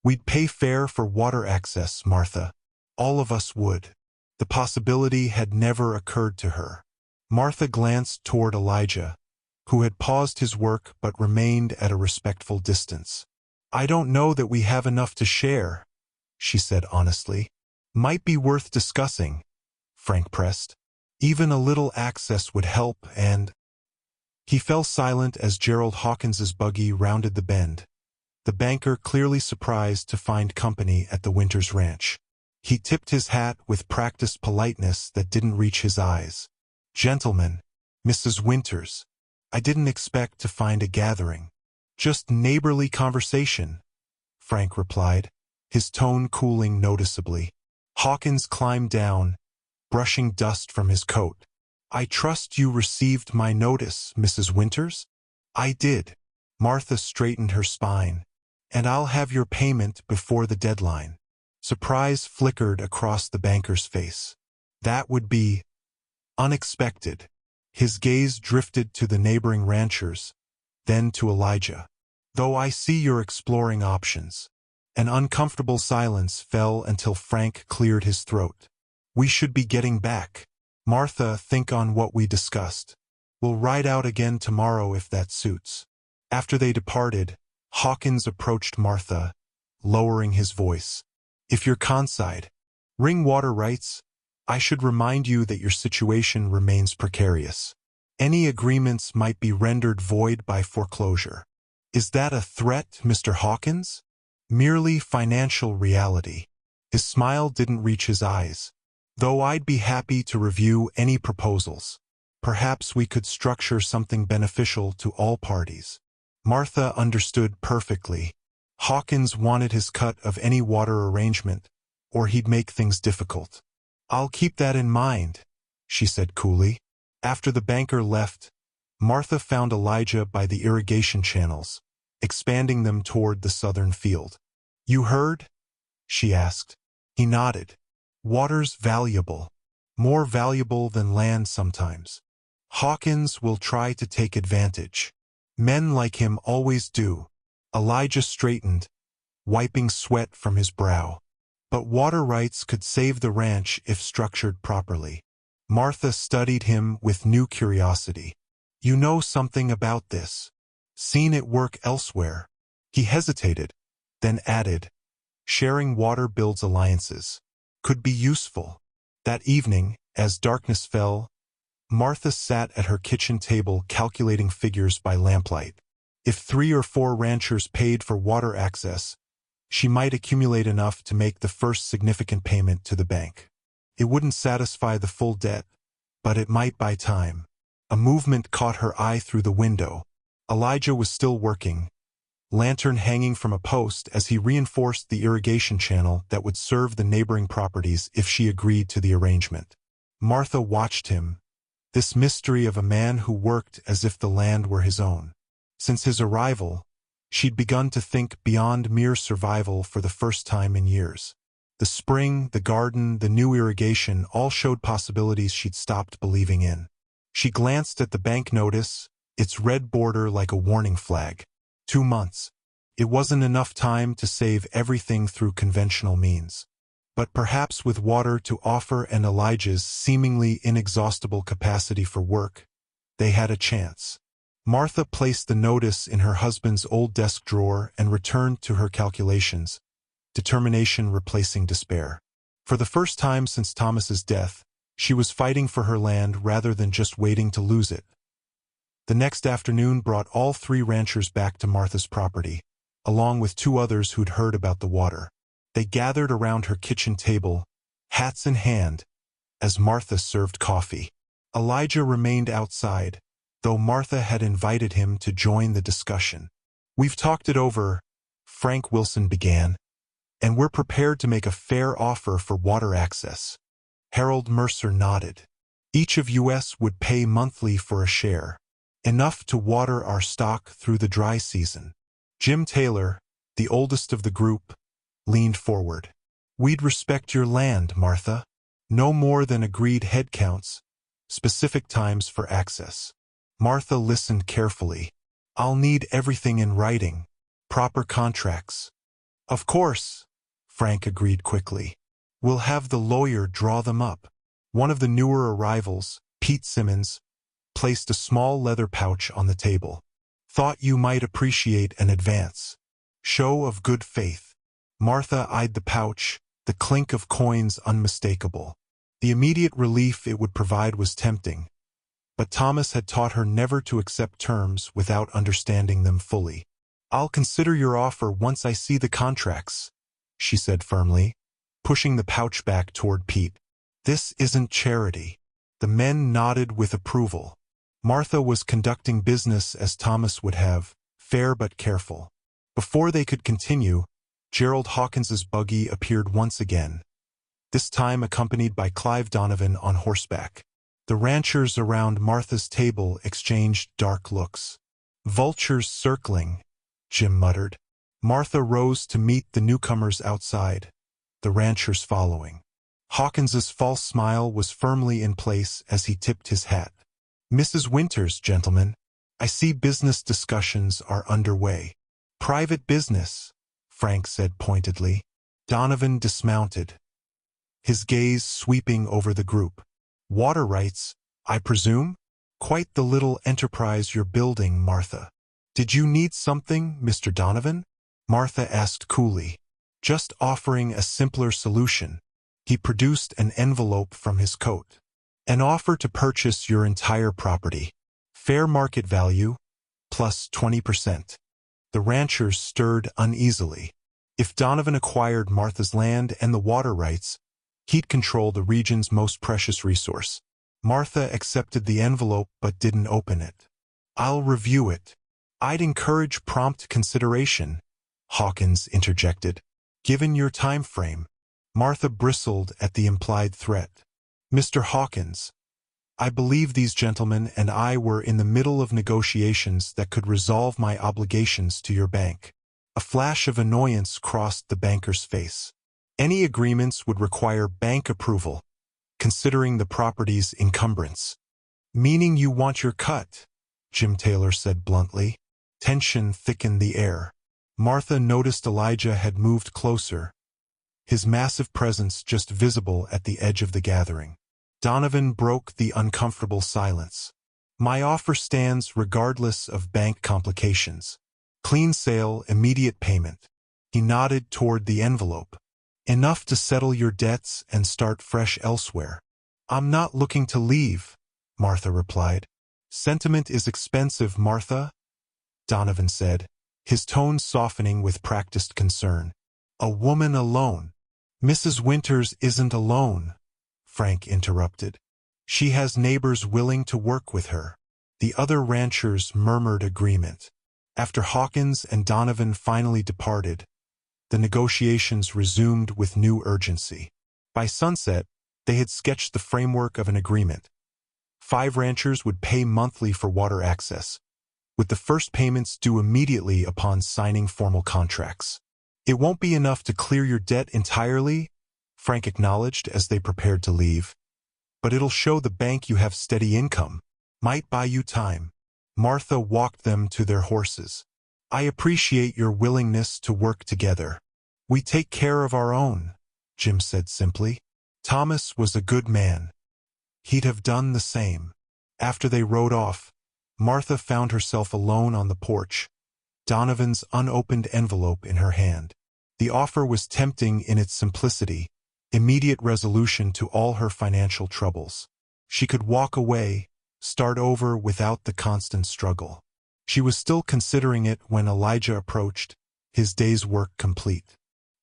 We'd pay fair for water access, Martha. All of us would. The possibility had never occurred to her. Martha glanced toward Elijah, who had paused his work but remained at a respectful distance. I don't know that we have enough to share, she said honestly. Might be worth discussing, Frank pressed. Even a little access would help, and... He fell silent as Gerald Hawkins's buggy rounded the bend, the banker clearly surprised to find company at the Winters ranch. He tipped his hat with practiced politeness that didn't reach his eyes. Gentlemen, Mrs. Winters, I didn't expect to find a gathering. Just neighborly conversation, Frank replied, his tone cooling noticeably. Hawkins climbed down, brushing dust from his coat. I trust you received my notice, Mrs. Winters? I did. Martha straightened her spine. And I'll have your payment before the deadline. Surprise flickered across the banker's face. That would be unexpected. His gaze drifted to the neighboring ranchers, then to Elijah. Though I see you're exploring options. An uncomfortable silence fell until Frank cleared his throat. We should be getting back. Martha, think on what we discussed. We'll ride out again tomorrow if that suits. After they departed, Hawkins approached Martha, lowering his voice. If you're conside, ring water rights, I should remind you that your situation remains precarious. Any agreements might be rendered void by foreclosure. Is that a threat, Mr. Hawkins? Merely financial reality. His smile didn't reach his eyes. Though I'd be happy to review any proposals. Perhaps we could structure something beneficial to all parties. Martha understood perfectly. Hawkins wanted his cut of any water arrangement, or he'd make things difficult. I'll keep that in mind, she said coolly. After the banker left, Martha found Elijah by the irrigation channels, expanding them toward the southern field. You heard? She asked. He nodded. Water's valuable. More valuable than land sometimes. Hawkins will try to take advantage. Men like him always do. Elijah straightened, wiping sweat from his brow. But water rights could save the ranch if structured properly. Martha studied him with new curiosity. You know something about this. Seen it work elsewhere. He hesitated, then added, sharing water builds alliances. Could be useful. That evening, as darkness fell, Martha sat at her kitchen table calculating figures by lamplight. If 3 or 4 ranchers paid for water access, she might accumulate enough to make the first significant payment to the bank. It wouldn't satisfy the full debt, but it might buy time. A movement caught her eye through the window. Elijah was still working, lantern hanging from a post as he reinforced the irrigation channel that would serve the neighboring properties if she agreed to the arrangement. Martha watched him, this mystery of a man who worked as if the land were his own. Since his arrival, she'd begun to think beyond mere survival for the first time in years. The spring, the garden, the new irrigation all showed possibilities she'd stopped believing in. She glanced at the bank notice, its red border like a warning flag. 2 months. It wasn't enough time to save everything through conventional means. But perhaps with water to offer and Elijah's seemingly inexhaustible capacity for work, they had a chance. Martha placed the notice in her husband's old desk drawer and returned to her calculations, determination replacing despair. For the first time since Thomas's death, she was fighting for her land rather than just waiting to lose it. The next afternoon brought all 3 ranchers back to Martha's property, along with 2 others who'd heard about the water. They gathered around her kitchen table, hats in hand, as Martha served coffee. Elijah remained outside, though Martha had invited him to join the discussion. We've talked it over, Frank Wilson began, and we're prepared to make a fair offer for water access. Harold Mercer nodded. Each of us would pay monthly for a share, enough to water our stock through the dry season. Jim Taylor, the oldest of the group, leaned forward. We'd respect your land, Martha. No more than agreed head counts, specific times for access. Martha listened carefully. I'll need everything in writing, proper contracts. Of course, Frank agreed quickly. We'll have the lawyer draw them up. One of the newer arrivals, Pete Simmons, placed a small leather pouch on the table. Thought you might appreciate an advance. Show of good faith. Martha eyed the pouch, the clink of coins unmistakable. The immediate relief it would provide was tempting, but Thomas had taught her never to accept terms without understanding them fully. I'll consider your offer once I see the contracts, she said firmly, pushing the pouch back toward Pete. This isn't charity. The men nodded with approval. Martha was conducting business as Thomas would have, fair but careful. Before they could continue, Gerald Hawkins's buggy appeared once again, this time accompanied by Clive Donovan on horseback. The ranchers around Martha's table exchanged dark looks. Vultures circling, Jim muttered. Martha rose to meet the newcomers outside, the ranchers following. Hawkins's false smile was firmly in place as he tipped his hat. Mrs. Winters, gentlemen, I see business discussions are underway. Private business, Frank said pointedly. Donovan dismounted, his gaze sweeping over the group. Water rights, I presume? Quite the little enterprise you're building, Martha. Did you need something, Mr. Donovan? Martha asked coolly. Just offering a simpler solution. He produced an envelope from his coat. An offer to purchase your entire property. Fair market value, plus 20%. The ranchers stirred uneasily. If Donovan acquired Martha's land and the water rights, he'd control the region's most precious resource. Martha accepted the envelope but didn't open it. I'll review it. I'd encourage prompt consideration, Hawkins interjected. Given your time frame. Martha bristled at the implied threat. Mr. Hawkins, I believe these gentlemen and I were in the middle of negotiations that could resolve my obligations to your bank. A flash of annoyance crossed the banker's face. Any agreements would require bank approval, considering the property's encumbrance. Meaning you want your cut, Jim Taylor said bluntly. Tension thickened the air. Martha noticed Elijah had moved closer, his massive presence just visible at the edge of the gathering. Donovan broke the uncomfortable silence. My offer stands regardless of bank complications. Clean sale, immediate payment. He nodded toward the envelope. Enough to settle your debts and start fresh elsewhere. I'm not looking to leave, Martha replied. Sentiment is expensive, Martha, Donovan said, his tone softening with practiced concern. A woman alone. Mrs. Winters isn't alone, Frank interrupted. She has neighbors willing to work with her. The other ranchers murmured agreement. After Hawkins and Donovan finally departed, the negotiations resumed with new urgency. By sunset, they had sketched the framework of an agreement. 5 ranchers would pay monthly for water access, with the first payments due immediately upon signing formal contracts. It won't be enough to clear your debt entirely, Frank acknowledged as they prepared to leave. But it'll show the bank you have steady income. Might buy you time. Martha walked them to their horses. I appreciate your willingness to work together. We take care of our own, Jim said simply. Thomas was a good man. He'd have done the same. After they rode off, Martha found herself alone on the porch, Donovan's unopened envelope in her hand. The offer was tempting in its simplicity, immediate resolution to all her financial troubles. She could walk away, start over without the constant struggle. She was still considering it when Elijah approached, his day's work complete.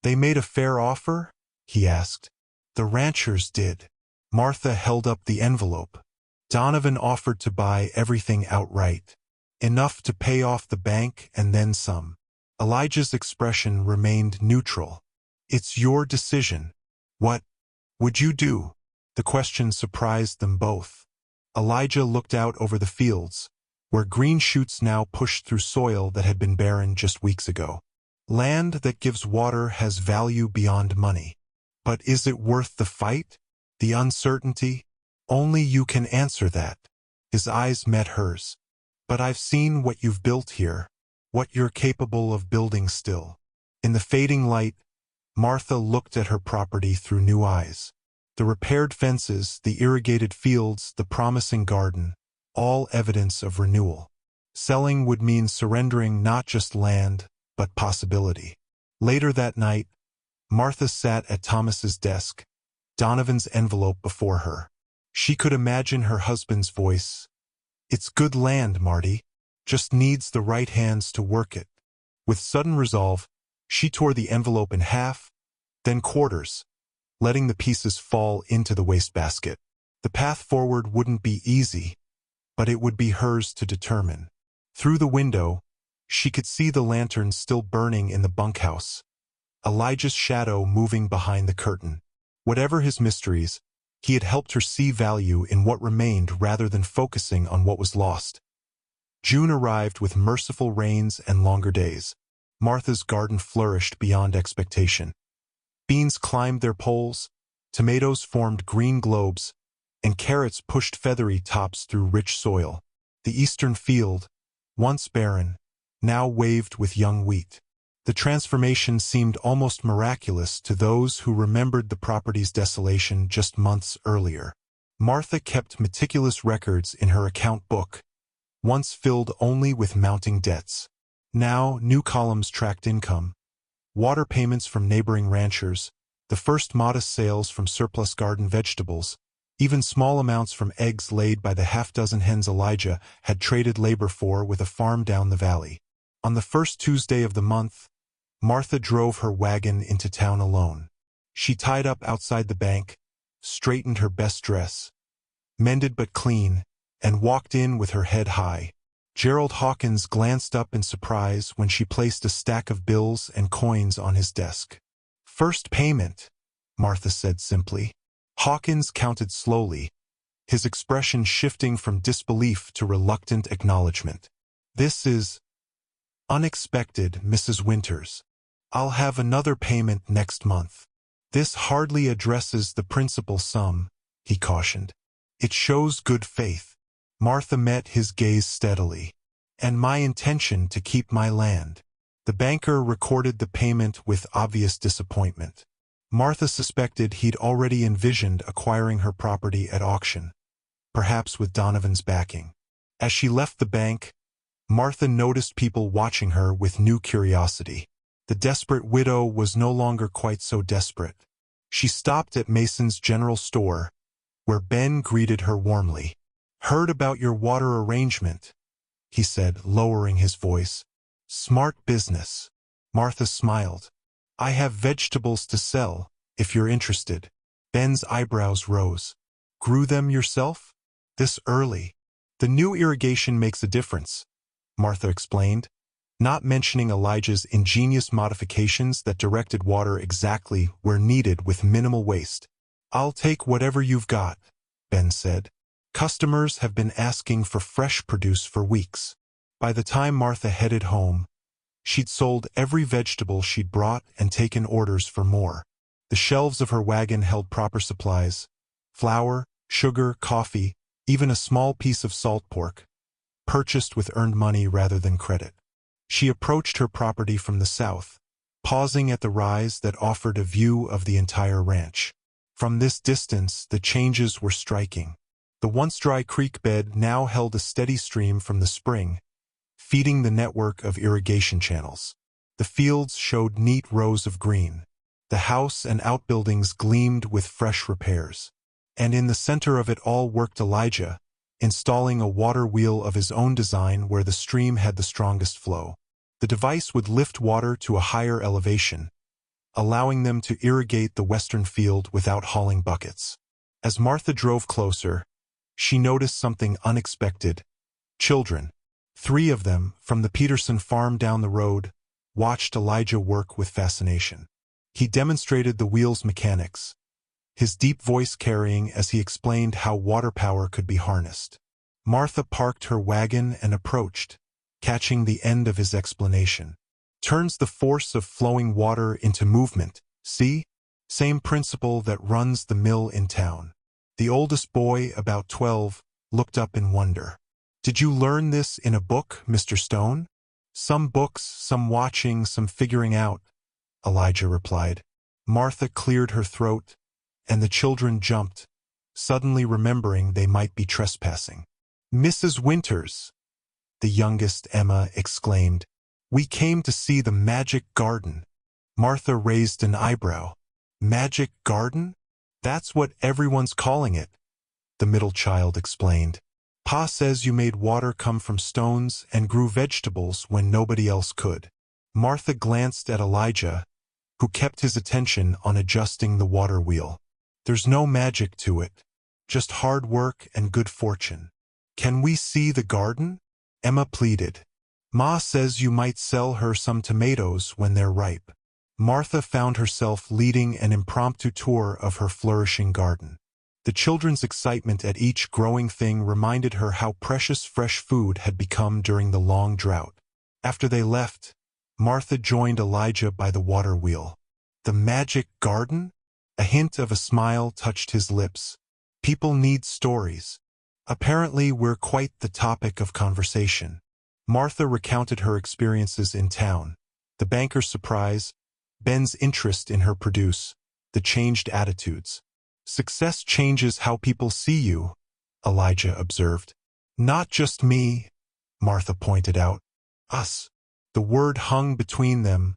They made a fair offer? He asked. The ranchers did. Martha held up the envelope. Donovan offered to buy everything outright. Enough to pay off the bank and then some. Elijah's expression remained neutral. It's your decision. What would you do? The question surprised them both. Elijah looked out over the fields, where green shoots now pushed through soil that had been barren just weeks ago. Land that gives water has value beyond money. But is it worth the fight? The uncertainty? Only you can answer that. His eyes met hers. But I've seen what you've built here, what you're capable of building still. In the fading light, Martha looked at her property through new eyes. The repaired fences, the irrigated fields, the promising garden, all evidence of renewal. Selling would mean surrendering not just land, but possibility. Later that night, Martha sat at Thomas's desk, Donovan's envelope before her. She could imagine her husband's voice. It's good land, Marty. Just needs the right hands to work it. With sudden resolve, she tore the envelope in half, then quarters, letting the pieces fall into the wastebasket. The path forward wouldn't be easy, but it would be hers to determine. Through the window, she could see the lantern still burning in the bunkhouse, Elijah's shadow moving behind the curtain. Whatever his mysteries, he had helped her see value in what remained rather than focusing on what was lost. June arrived with merciful rains and longer days. Martha's garden flourished beyond expectation. Beans climbed their poles, tomatoes formed green globes, and carrots pushed feathery tops through rich soil. The eastern field, once barren, now waved with young wheat. The transformation seemed almost miraculous to those who remembered the property's desolation just months earlier. Martha kept meticulous records in her account book, once filled only with mounting debts. Now new columns tracked income, water payments from neighboring ranchers, the first modest sales from surplus garden vegetables, even small amounts from eggs laid by the half-dozen hens Elijah had traded labor for with a farm down the valley. On the first Tuesday of the month, Martha drove her wagon into town alone. She tied up outside the bank, straightened her best dress, mended but clean, and walked in with her head high. Gerald Hawkins glanced up in surprise when she placed a stack of bills and coins on his desk. "First payment," Martha said simply. Hawkins counted slowly, his expression shifting from disbelief to reluctant acknowledgement. "This is unexpected, Mrs. Winters. I'll have another payment next month." "This hardly addresses the principal sum," he cautioned. "It shows good faith." Martha met his gaze steadily. "And my intention to keep my land." The banker recorded the payment with obvious disappointment. Martha suspected he'd already envisioned acquiring her property at auction, perhaps with Donovan's backing. As she left the bank, Martha noticed people watching her with new curiosity. The desperate widow was no longer quite so desperate. She stopped at Mason's general store, where Ben greeted her warmly. "Heard about your water arrangement," he said, lowering his voice. "Smart business." Martha smiled. "I have vegetables to sell, if you're interested." Ben's eyebrows rose. "Grew them yourself? This early?" "The new irrigation makes a difference," Martha explained, not mentioning Elijah's ingenious modifications that directed water exactly where needed with minimal waste. "I'll take whatever you've got," Ben said. Customers have been asking for fresh produce for weeks. By the time Martha headed home, she'd sold every vegetable she'd brought and taken orders for more. The shelves of her wagon held proper supplies: flour, sugar, coffee, even a small piece of salt pork, purchased with earned money rather than credit. She approached her property from the south, pausing at the rise that offered a view of the entire ranch. From this distance, the changes were striking. The once dry creek bed now held a steady stream from the spring, feeding the network of irrigation channels. The fields showed neat rows of green. The house and outbuildings gleamed with fresh repairs. And in the center of it all worked Elijah, installing a water wheel of his own design where the stream had the strongest flow. The device would lift water to a higher elevation, allowing them to irrigate the western field without hauling buckets. As Martha drove closer, she noticed something unexpected. Children, 3 of them, from the Peterson farm down the road, watched Elijah work with fascination. He demonstrated the wheel's mechanics, his deep voice carrying as he explained how water power could be harnessed. Martha parked her wagon and approached, catching the end of his explanation. "Turns the force of flowing water into movement, see? Same principle that runs the mill in town." The oldest boy, about 12, looked up in wonder. "Did you learn this in a book, Mr. Stone?" "Some books, some watching, some figuring out," Elijah replied. Martha cleared her throat, and the children jumped, suddenly remembering they might be trespassing. "Mrs. Winters," the youngest, Emma, exclaimed, "we came to see the magic garden." Martha raised an eyebrow. "Magic garden? That's what everyone's calling it," the middle child explained. "Pa says you made water come from stones and grew vegetables when nobody else could." Martha glanced at Elijah, who kept his attention on adjusting the water wheel. "There's no magic to it, just hard work and good fortune." "Can we see the garden?" Emma pleaded. "Ma says you might sell her some tomatoes when they're ripe." Martha found herself leading an impromptu tour of her flourishing garden. The children's excitement at each growing thing reminded her how precious fresh food had become during the long drought. After they left, Martha joined Elijah by the water wheel. The magic garden? A hint of a smile touched his lips. People need stories. Apparently, we're quite the topic of conversation. Martha recounted her experiences in town. The banker's surprise, Ben's interest in her produce, the changed attitudes. Success changes how people see you, Elijah observed. Not just me, Martha pointed out. Us. The word hung between them,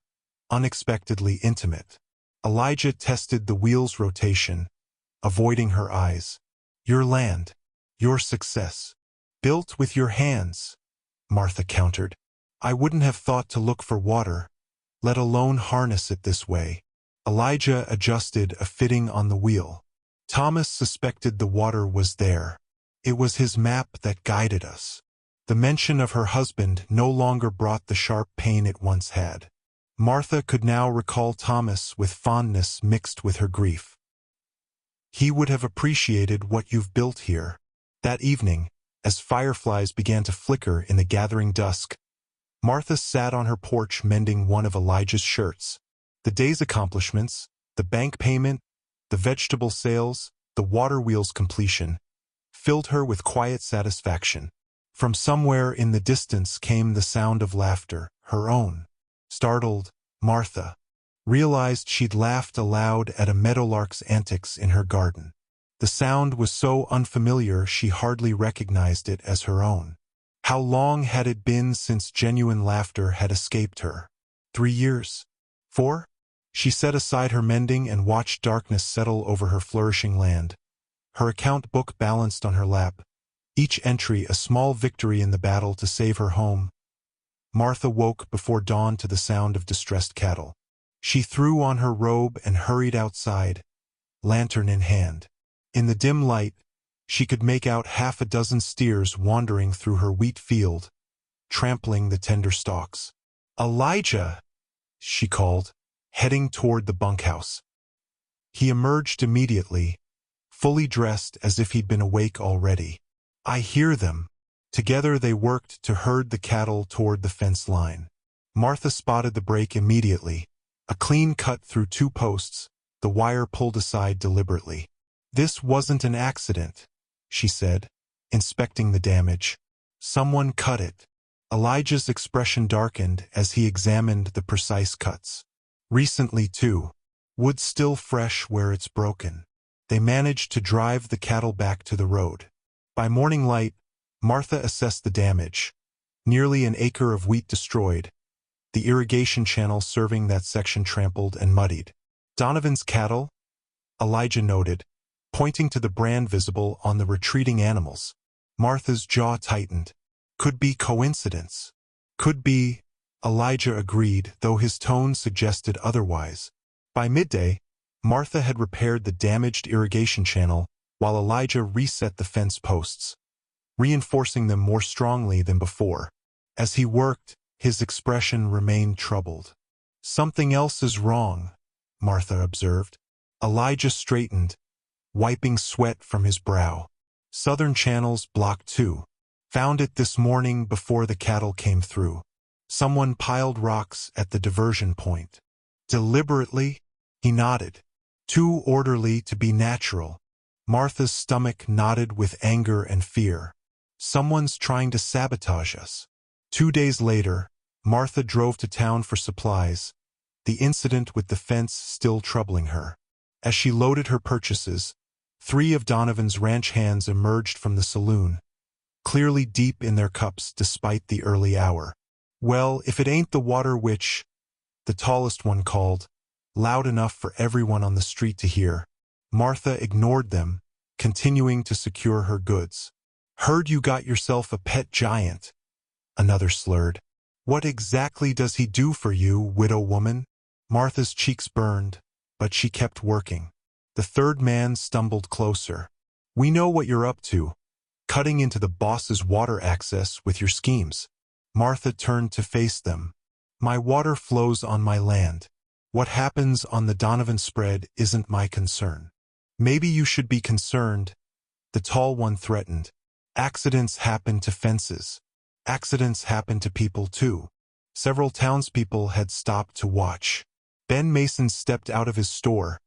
unexpectedly intimate. Elijah tested the wheel's rotation, avoiding her eyes. Your land. Your success. Built with your hands, Martha countered. I wouldn't have thought to look for water, let alone harness it this way. Elijah adjusted a fitting on the wheel. Thomas suspected the water was there. It was his map that guided us. The mention of her husband no longer brought the sharp pain it once had. Martha could now recall Thomas with fondness mixed with her grief. He would have appreciated what you've built here. That evening, as fireflies began to flicker in the gathering dusk, Martha sat on her porch mending one of Elijah's shirts. The day's accomplishments, the bank payment, the vegetable sales, the water wheel's completion, filled her with quiet satisfaction. From somewhere in the distance came the sound of laughter, her own. Startled, Martha realized she'd laughed aloud at a meadowlark's antics in her garden. The sound was so unfamiliar she hardly recognized it as her own. How long had it been since genuine laughter had escaped her? 3 years? 4? She set aside her mending and watched darkness settle over her flourishing land. Her account book balanced on her lap, each entry a small victory in the battle to save her home. Martha woke before dawn to the sound of distressed cattle. She threw on her robe and hurried outside, lantern in hand. In the dim light, she could make out half a dozen steers wandering through her wheat field, trampling the tender stalks. Elijah, she called, heading toward the bunkhouse. He emerged immediately, fully dressed as if he'd been awake already. I hear them. Together they worked to herd the cattle toward the fence line. Martha spotted the break immediately. A clean cut through 2 posts, the wire pulled aside deliberately. This wasn't an accident, she said, inspecting the damage. Someone cut it. Elijah's expression darkened as he examined the precise cuts. Recently, too. Wood still fresh where it's broken. They managed to drive the cattle back to the road. By morning light, Martha assessed the damage. Nearly an acre of wheat destroyed. The irrigation channel serving that section trampled and muddied. Donovan's cattle? Elijah noted, pointing to the brand visible on the retreating animals. Martha's jaw tightened. Could be coincidence. Could be, Elijah agreed, though his tone suggested otherwise. By midday, Martha had repaired the damaged irrigation channel while Elijah reset the fence posts, reinforcing them more strongly than before. As he worked, his expression remained troubled. Something else is wrong, Martha observed. Elijah straightened, wiping sweat from his brow. Southern channels blocked too. Found it this morning before the cattle came through. Someone piled rocks at the diversion point. Deliberately? He nodded. Too orderly to be natural. Martha's stomach knotted with anger and fear. Someone's trying to sabotage us. 2 days later, Martha drove to town for supplies, the incident with the fence still troubling her. As she loaded her purchases, 3 of Donovan's ranch hands emerged from the saloon, clearly deep in their cups despite the early hour. Well, if it ain't the water witch, the tallest one called, loud enough for everyone on the street to hear. Martha ignored them, continuing to secure her goods. Heard you got yourself a pet giant, another slurred. What exactly does he do for you, widow woman? Martha's cheeks burned, but she kept working. The third man stumbled closer. We know what you're up to, cutting into the boss's water access with your schemes. Martha turned to face them. My water flows on my land. What happens on the Donovan spread isn't my concern. Maybe you should be concerned, the tall one threatened. Accidents happen to fences. Accidents happen to people too. Several townspeople had stopped to watch. Ben Mason stepped out of his store,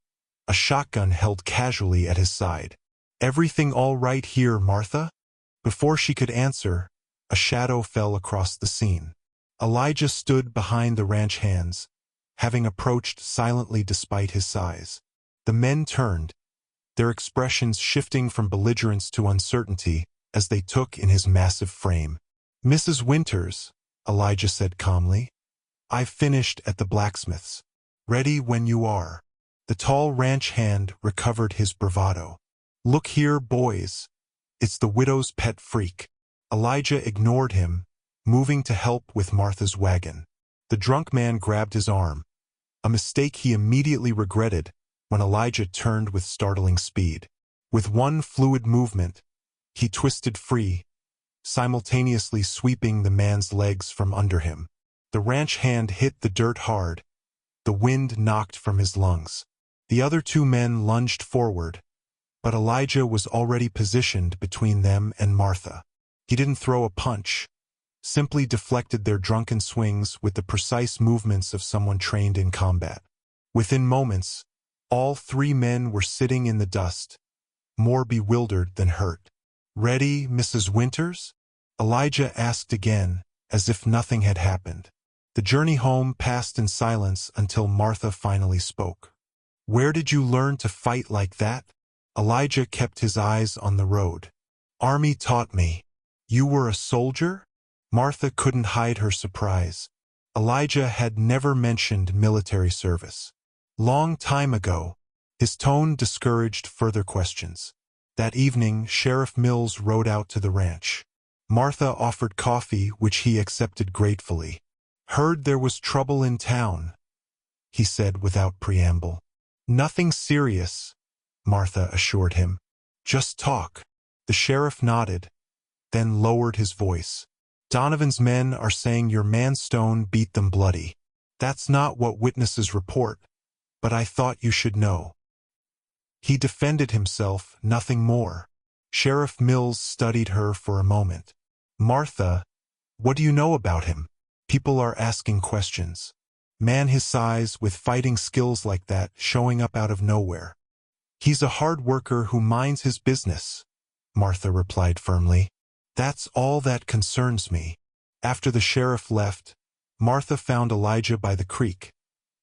a shotgun held casually at his side. Everything all right here, Martha? Before she could answer, a shadow fell across the scene. Elijah stood behind the ranch hands, having approached silently despite his size. The men turned, their expressions shifting from belligerence to uncertainty as they took in his massive frame. "Mrs. Winters," Elijah said calmly, "I've finished at the blacksmith's. Ready when you are." The tall ranch hand recovered his bravado. "Look here, boys. It's the widow's pet freak." Elijah ignored him, moving to help with Martha's wagon. The drunk man grabbed his arm, a mistake he immediately regretted when Elijah turned with startling speed. With one fluid movement, he twisted free, simultaneously sweeping the man's legs from under him. The ranch hand hit the dirt hard, the wind knocked from his lungs. The other two men lunged forward, but Elijah was already positioned between them and Martha. He didn't throw a punch, simply deflected their drunken swings with the precise movements of someone trained in combat. Within moments, all three men were sitting in the dust, more bewildered than hurt. "Ready, Mrs. Winters?" Elijah asked again, as if nothing had happened. The journey home passed in silence until Martha finally spoke. "Where did you learn to fight like that?" Elijah kept his eyes on the road. "Army taught me." "You were a soldier?" Martha couldn't hide her surprise. Elijah had never mentioned military service. "Long time ago." His tone discouraged further questions. That evening, Sheriff Mills rode out to the ranch. Martha offered coffee, which he accepted gratefully. "Heard there was trouble in town," he said without preamble. "Nothing serious," Martha assured him. "Just talk." The sheriff nodded, then lowered his voice. "Donovan's men are saying your man Stone beat them bloody. That's not what witnesses report, but I thought you should know." He defended himself, nothing more. Sheriff Mills studied her for a moment. "Martha, what do you know about him? People are asking questions. Man his size with fighting skills like that showing up out of nowhere." "He's a hard worker who minds his business," Martha replied firmly. "That's all that concerns me." After the sheriff left, Martha found Elijah by the creek,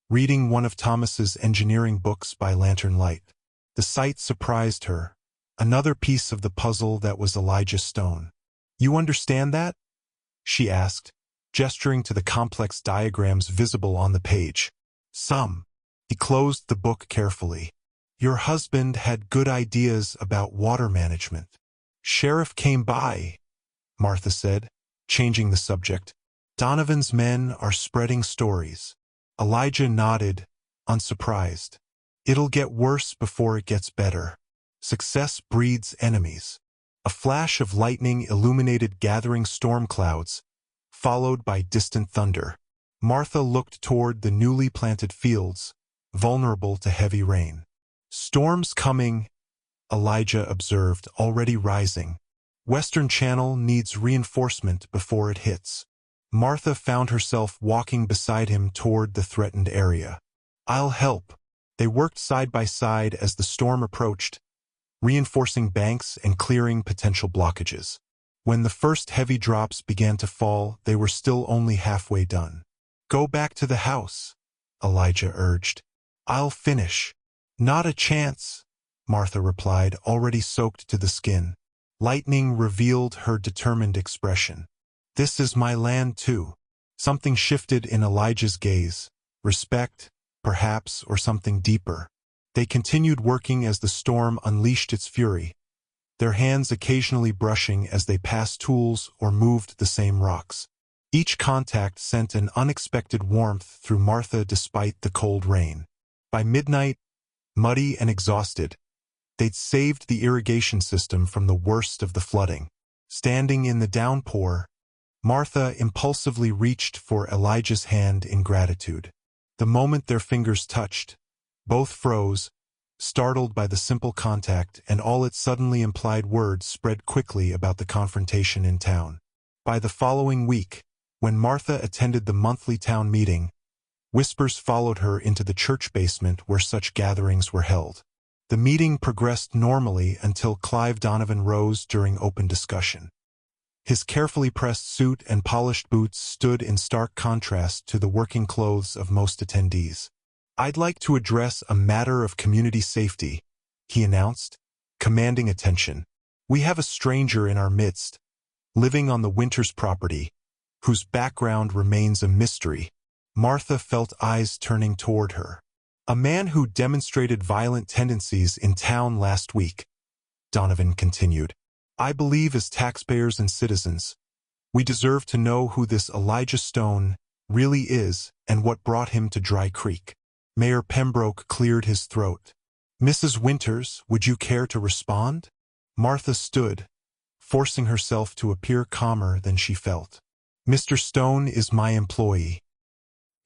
reading one of Thomas's engineering books by lantern light. The sight surprised her, another piece of the puzzle that was Elijah Stone. "You understand that?" she asked, gesturing to the complex diagrams visible on the page. "Some." He closed the book carefully. "Your husband had good ideas about water management." "Sheriff came by," Martha said, changing the subject. "Donovan's men are spreading stories." Elijah nodded, unsurprised. "It'll get worse before it gets better. Success breeds enemies." A flash of lightning illuminated gathering storm clouds, followed by distant thunder. Martha looked toward the newly planted fields, vulnerable to heavy rain. "Storm's coming," Elijah observed, already rising. "Western Channel needs reinforcement before it hits." Martha found herself walking beside him toward the threatened area. "I'll help." They worked side by side as the storm approached, reinforcing banks and clearing potential blockages. When the first heavy drops began to fall, they were still only halfway done. "Go back to the house," Elijah urged. "I'll finish." "Not a chance," Martha replied, already soaked to the skin. Lightning revealed her determined expression. "This is my land too." Something shifted in Elijah's gaze. Respect, perhaps, or something deeper. They continued working as the storm unleashed its fury, their hands occasionally brushing as they passed tools or moved the same rocks. Each contact sent an unexpected warmth through Martha despite the cold rain. By midnight, muddy and exhausted, they'd saved the irrigation system from the worst of the flooding. Standing in the downpour, Martha impulsively reached for Elijah's hand in gratitude. The moment their fingers touched, both froze, startled by the simple contact and all its suddenly implied words spread quickly about the confrontation in town. By the following week, when Martha attended the monthly town meeting, whispers followed her into the church basement where such gatherings were held. The meeting progressed normally until Clive Donovan rose during open discussion. His carefully pressed suit and polished boots stood in stark contrast to the working clothes of most attendees. "I'd like to address a matter of community safety," he announced, commanding attention. "We have a stranger in our midst, living on the Winters property, whose background remains a mystery." Martha felt eyes turning toward her. "A man who demonstrated violent tendencies in town last week," Donovan continued. "I believe as taxpayers and citizens, we deserve to know who this Elijah Stone really is and what brought him to Dry Creek." Mayor Pembroke cleared his throat. "Mrs. Winters, would you care to respond?" Martha stood, forcing herself to appear calmer than she felt. "Mr. Stone is my employee.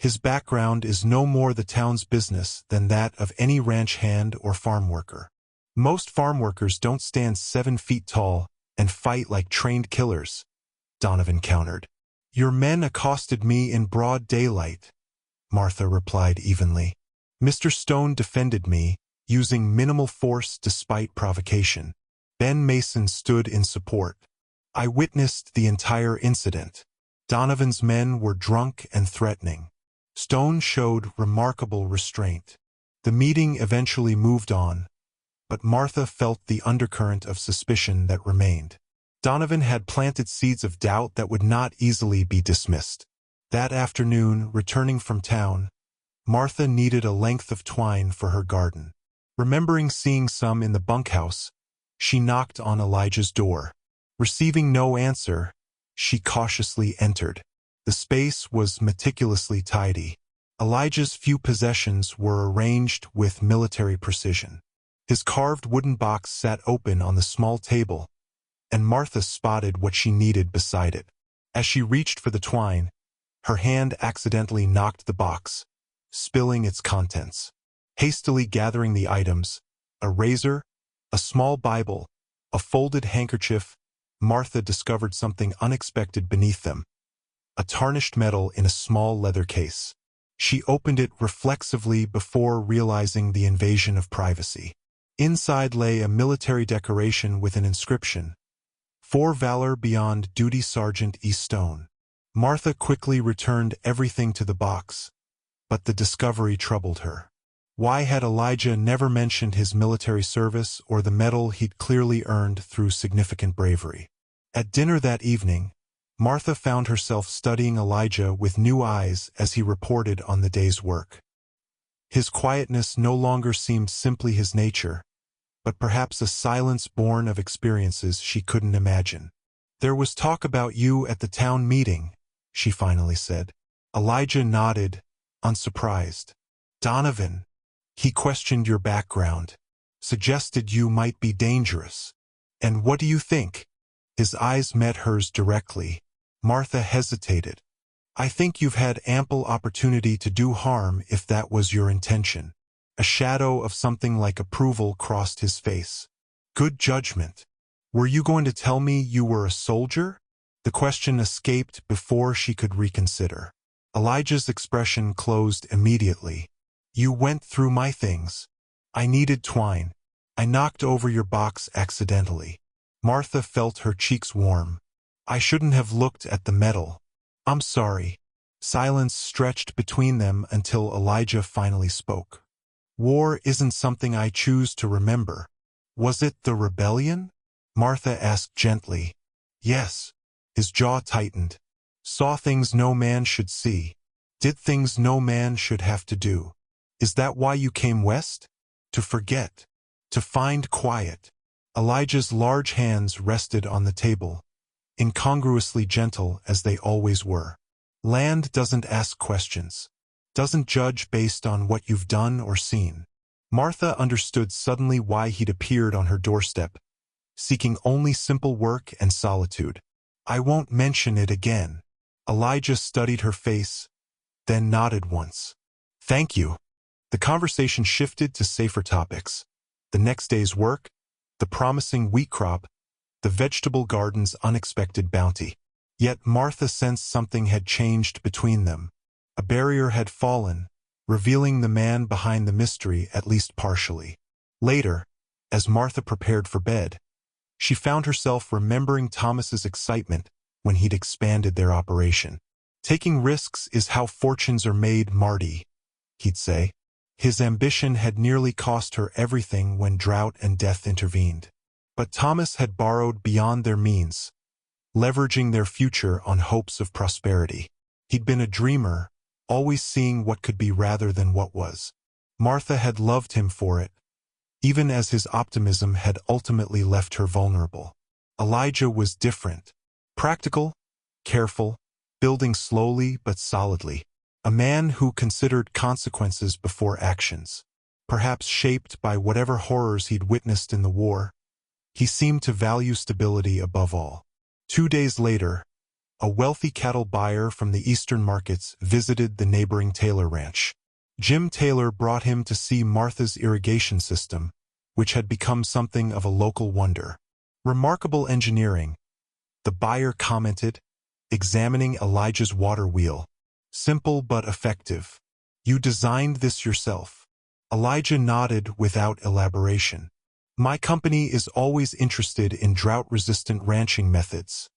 His background is no more the town's business than that of any ranch hand or farm worker. Most farm workers don't stand 7 feet tall and fight like trained killers," Donovan countered. "Your men accosted me in broad daylight," Martha replied evenly. "Mr. Stone defended me, using minimal force despite provocation. Ben Mason stood in support. I witnessed the entire incident. Donovan's men were drunk and threatening. Stone showed remarkable restraint. The meeting eventually moved on, but Martha felt the undercurrent of suspicion that remained. Donovan had planted seeds of doubt that would not easily be dismissed. That afternoon, returning from town, Martha needed a length of twine for her garden. Remembering seeing some in the bunkhouse, she knocked on Elijah's door. Receiving no answer, she cautiously entered. The space was meticulously tidy. Elijah's few possessions were arranged with military precision. His carved wooden box sat open on the small table, and Martha spotted what she needed beside it. As she reached for the twine, her hand accidentally knocked the box, spilling its contents. Hastily gathering the items, a razor, a small Bible, a folded handkerchief, Martha discovered something unexpected beneath them. A tarnished medal in a small leather case. She opened it reflexively before realizing the invasion of privacy. Inside lay a military decoration with an inscription, "For Valor Beyond Duty Sergeant E. Stone." Martha quickly returned everything to the box, but the discovery troubled her. Why had Elijah never mentioned his military service or the medal he'd clearly earned through significant bravery? At dinner that evening, Martha found herself studying Elijah with new eyes as he reported on the day's work. His quietness no longer seemed simply his nature, but perhaps a silence born of experiences she couldn't imagine. "There was talk about you at the town meeting," she finally said. Elijah nodded, unsurprised. "Donovan, he questioned your background, suggested you might be dangerous. And what do you think?" His eyes met hers directly. Martha hesitated. "I think you've had ample opportunity to do harm if that was your intention." A shadow of something like approval crossed his face. "Good judgment. Were you going to tell me you were a soldier?" The question escaped before she could reconsider. Elijah's expression closed immediately. "You went through my things. I needed twine. I knocked over your box accidentally." Martha felt her cheeks warm. "I shouldn't have looked at the medal. I'm sorry." Silence stretched between them until Elijah finally spoke. "War isn't something I choose to remember. Was it the rebellion?" Martha asked gently. "Yes." His jaw tightened. "Saw things no man should see. Did things no man should have to do. Is that why you came west? To forget. To find quiet." Elijah's large hands rested on the table, incongruously gentle as they always were. "Land doesn't ask questions. Doesn't judge based on what you've done or seen." Martha understood suddenly why he'd appeared on her doorstep, seeking only simple work and solitude. "I won't mention it again." Elijah studied her face, then nodded once. "Thank you." The conversation shifted to safer topics: the next day's work, the promising wheat crop, the vegetable garden's unexpected bounty. Yet Martha sensed something had changed between them. A barrier had fallen, revealing the man behind the mystery at least partially. Later, as Martha prepared for bed, she found herself remembering Thomas's excitement when he'd expanded their operation. "Taking risks is how fortunes are made, Marty," he'd say. His ambition had nearly cost her everything when drought and death intervened. But Thomas had borrowed beyond their means, leveraging their future on hopes of prosperity. He'd been a dreamer, always seeing what could be rather than what was. Martha had loved him for it, even as his optimism had ultimately left her vulnerable. Elijah was different. Practical, careful, building slowly but solidly. A man who considered consequences before actions. Perhaps shaped by whatever horrors he'd witnessed in the war, he seemed to value stability above all. 2 days later, a wealthy cattle buyer from the eastern markets visited the neighboring Taylor ranch. Jim Taylor brought him to see Martha's irrigation system, which had become something of a local wonder. "Remarkable engineering," the buyer commented, examining Elijah's water wheel. "Simple but effective. You designed this yourself?" Elijah nodded without elaboration. "My company is always interested in drought-resistant ranching methods,"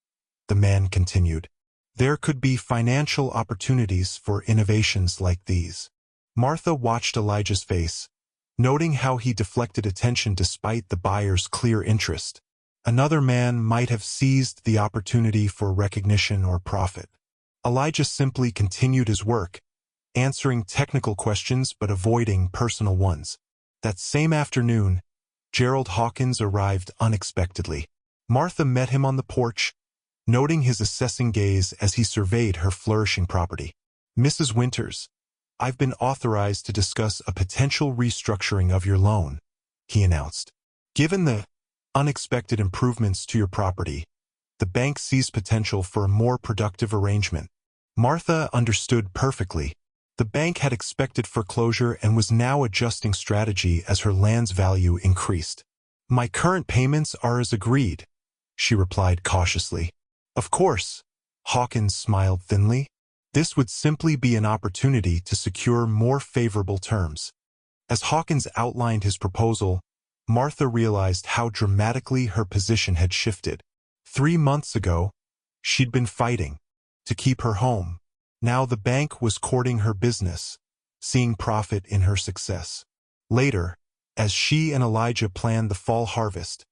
the man continued. "There could be financial opportunities for innovations like these." Martha watched Elijah's face, noting how he deflected attention despite the buyer's clear interest. Another man might have seized the opportunity for recognition or profit. Elijah simply continued his work, answering technical questions but avoiding personal ones. That same afternoon, Gerald Hawkins arrived unexpectedly. Martha met him on the porch, noting his assessing gaze as he surveyed her flourishing property. "Mrs. Winters, I've been authorized to discuss a potential restructuring of your loan," he announced. "Given the unexpected improvements to your property, the bank sees potential for a more productive arrangement." Martha understood perfectly. The bank had expected foreclosure and was now adjusting strategy as her land's value increased. "My current payments are as agreed," she replied cautiously. "Of course," Hawkins smiled thinly. This would simply be an opportunity to secure more favorable terms. As Hawkins outlined his proposal, Martha realized how dramatically her position had shifted. 3 months ago, she'd been fighting to keep her home. Now the bank was courting her business, seeing profit in her success. Later, as she and Elijah planned the fall harvest,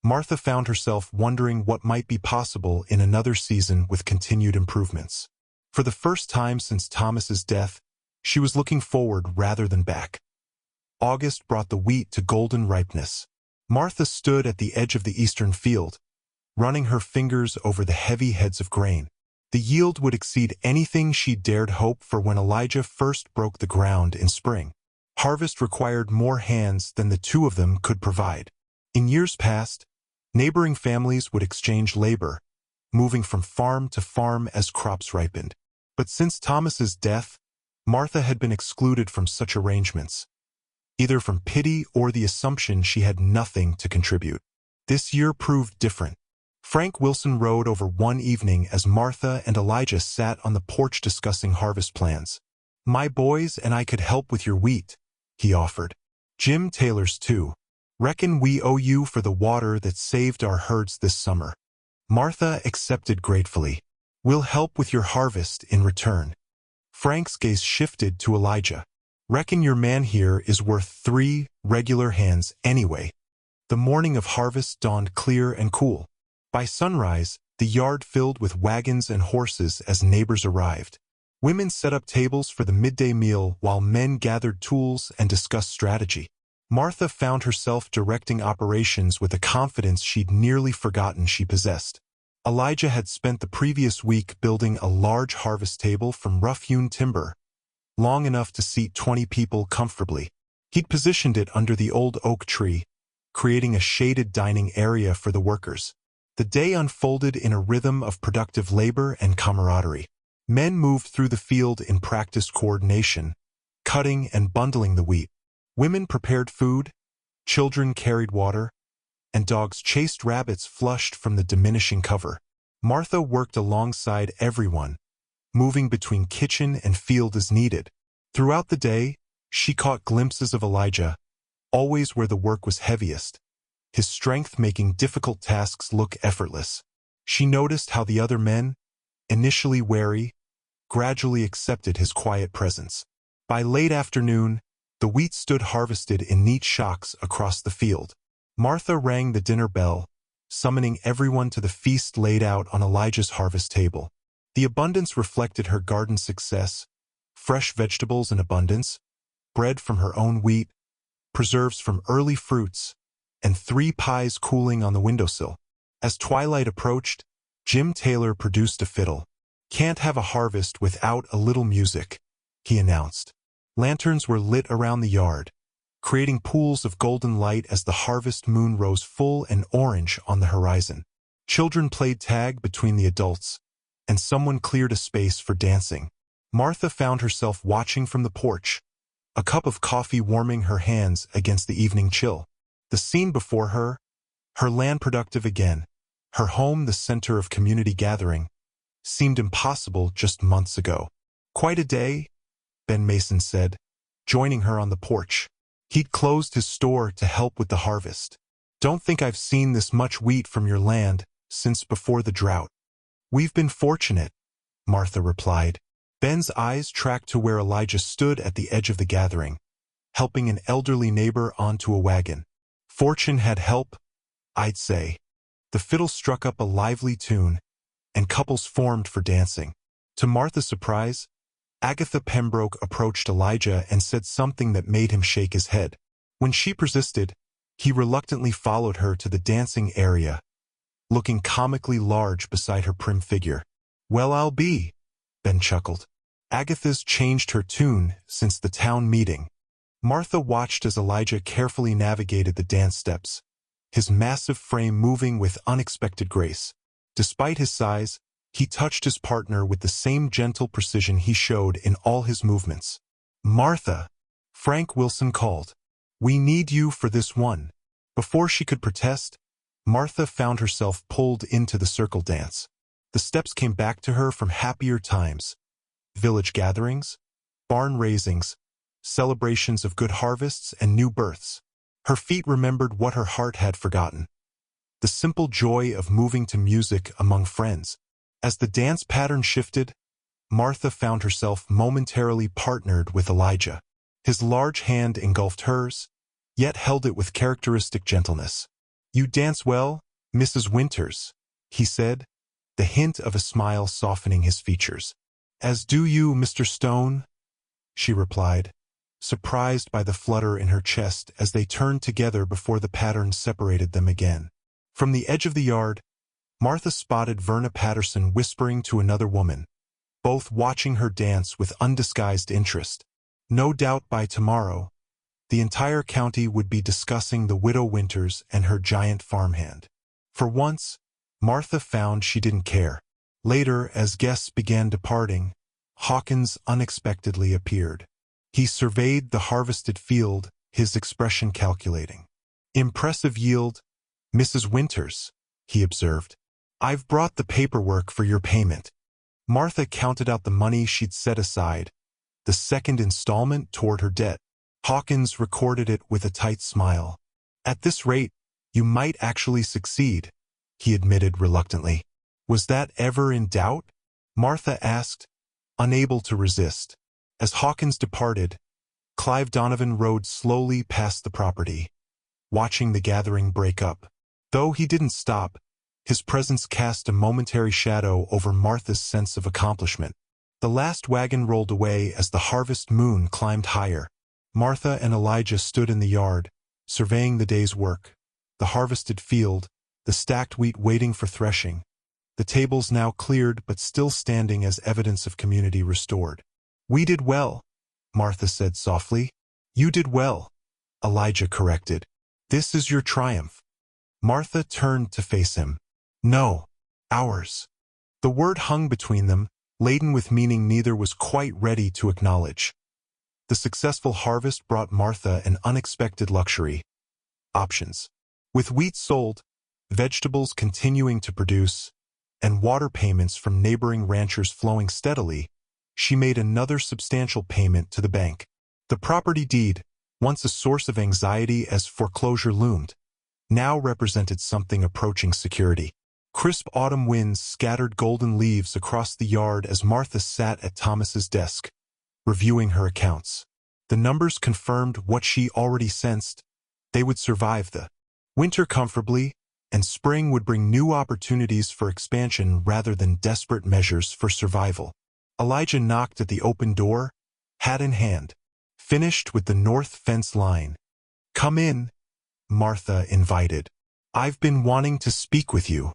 Martha found herself wondering what might be possible in another season with continued improvements. For the first time since Thomas's death, she was looking forward rather than back. August brought the wheat to golden ripeness. Martha stood at the edge of the eastern field, running her fingers over the heavy heads of grain. The yield would exceed anything she dared hope for when Elijah first broke the ground in spring. Harvest required more hands than the two of them could provide. In years past, neighboring families would exchange labor, moving from farm to farm as crops ripened. But since Thomas's death, Martha had been excluded from such arrangements, either from pity or the assumption she had nothing to contribute. This year proved different. Frank Wilson rode over one evening as Martha and Elijah sat on the porch discussing harvest plans. "My boys and I could help with your wheat," he offered. "Jim Taylor's too. Reckon we owe you for the water that saved our herds this summer." Martha accepted gratefully. "We'll help with your harvest in return." Frank's gaze shifted to Elijah. "Reckon your man here is worth 3 regular hands anyway." The morning of harvest dawned clear and cool. By sunrise, the yard filled with wagons and horses as neighbors arrived. Women set up tables for the midday meal while men gathered tools and discussed strategy. Martha found herself directing operations with a confidence she'd nearly forgotten she possessed. Elijah had spent the previous week building a large harvest table from rough-hewn timber, long enough to seat 20 people comfortably. He'd positioned it under the old oak tree, creating a shaded dining area for the workers. The day unfolded in a rhythm of productive labor and camaraderie. Men moved through the field in practiced coordination, cutting and bundling the wheat. Women prepared food, children carried water, and dogs chased rabbits flushed from the diminishing cover. Martha worked alongside everyone, moving between kitchen and field as needed. Throughout the day, she caught glimpses of Elijah, always where the work was heaviest, his strength making difficult tasks look effortless. She noticed how the other men, initially wary, gradually accepted his quiet presence. By late afternoon, the wheat stood harvested in neat shocks across the field. Martha rang the dinner bell, summoning everyone to the feast laid out on Elijah's harvest table. The abundance reflected her garden success: fresh vegetables in abundance, bread from her own wheat, preserves from early fruits, and 3 pies cooling on the windowsill. As twilight approached, Jim Taylor produced a fiddle. "Can't have a harvest without a little music," he announced. Lanterns were lit around the yard, creating pools of golden light as the harvest moon rose full and orange on the horizon. Children played tag between the adults, and someone cleared a space for dancing. Martha found herself watching from the porch, a cup of coffee warming her hands against the evening chill. The scene before her, her land productive again, her home the center of community gathering, seemed impossible just months ago. "Quite a day," Ben Mason said, joining her on the porch. He'd closed his store to help with the harvest. "Don't think I've seen this much wheat from your land since before the drought." "We've been fortunate," Martha replied. Ben's eyes tracked to where Elijah stood at the edge of the gathering, helping an elderly neighbor onto a wagon. "Fortune had help, I'd say." The fiddle struck up a lively tune, and couples formed for dancing. To Martha's surprise, Agatha Pembroke approached Elijah and said something that made him shake his head. When she persisted, he reluctantly followed her to the dancing area, looking comically large beside her prim figure. "Well, I'll be," Ben chuckled. Agatha's changed her tune since the town meeting. Martha watched as Elijah carefully navigated the dance steps, his massive frame moving with unexpected grace. Despite his size, he touched his partner with the same gentle precision he showed in all his movements. "Martha," Frank Wilson called. "We need you for this one." Before she could protest, Martha found herself pulled into the circle dance. The steps came back to her from happier times: village gatherings, barn raisings, celebrations of good harvests and new births. Her feet remembered what her heart had forgotten: the simple joy of moving to music among friends. As the dance pattern shifted, Martha found herself momentarily partnered with Elijah. His large hand engulfed hers, yet held it with characteristic gentleness. "You dance well, Mrs. Winters," he said, the hint of a smile softening his features. "As do you, Mr. Stone," she replied, surprised by the flutter in her chest as they turned together before the pattern separated them again. From the edge of the yard, Martha spotted Verna Patterson whispering to another woman, both watching her dance with undisguised interest. No doubt by tomorrow, the entire county would be discussing the widow Winters and her giant farmhand. For once, Martha found she didn't care. Later, as guests began departing, Hawkins unexpectedly appeared. He surveyed the harvested field, his expression calculating. "Impressive yield, Mrs. Winters," he observed. "I've brought the paperwork for your payment." Martha counted out the money she'd set aside, the second installment toward her debt. Hawkins recorded it with a tight smile. "At this rate, you might actually succeed," he admitted reluctantly. "Was that ever in doubt?" Martha asked, unable to resist. As Hawkins departed, Clive Donovan rode slowly past the property, watching the gathering break up. Though he didn't stop, his presence cast a momentary shadow over Martha's sense of accomplishment. The last wagon rolled away as the harvest moon climbed higher. Martha and Elijah stood in the yard, surveying the day's work: the harvested field, the stacked wheat waiting for threshing, the tables now cleared but still standing as evidence of community restored. "We did well," Martha said softly. "You did well," Elijah corrected. "This is your triumph." Martha turned to face him. "No, ours." The word hung between them, laden with meaning neither was quite ready to acknowledge. The successful harvest brought Martha an unexpected luxury: options. With wheat sold, vegetables continuing to produce, and water payments from neighboring ranchers flowing steadily, she made another substantial payment to the bank. The property deed, once a source of anxiety as foreclosure loomed, now represented something approaching security. Crisp autumn winds scattered golden leaves across the yard as Martha sat at Thomas's desk, reviewing her accounts. The numbers confirmed what she already sensed: they would survive the winter comfortably, and spring would bring new opportunities for expansion rather than desperate measures for survival. Elijah knocked at the open door, hat in hand, finished with the north fence line. "Come in," Martha invited. "I've been wanting to speak with you."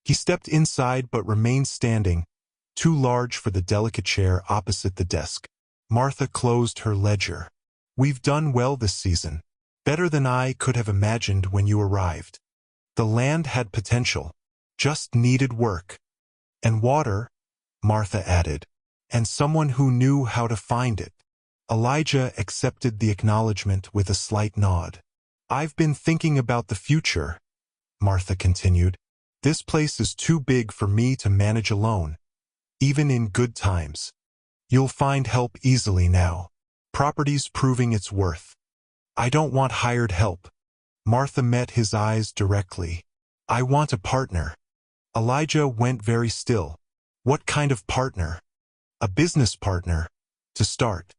He stepped inside but remained standing, too large for the delicate chair opposite the desk. Martha closed her ledger. "We've done well this season, better than I could have imagined when you arrived. The land had potential, just needed work. And water," Martha added, "and someone who knew how to find it." Elijah accepted the acknowledgement with a slight nod. "I've been thinking about the future," Martha continued. "This place is too big for me to manage alone, even in good times. You'll find help easily now. Property's proving its worth." "I don't want hired help." Martha met his eyes directly. "I want a partner." Elijah went very still. "What kind of partner?" "A business partner, to start."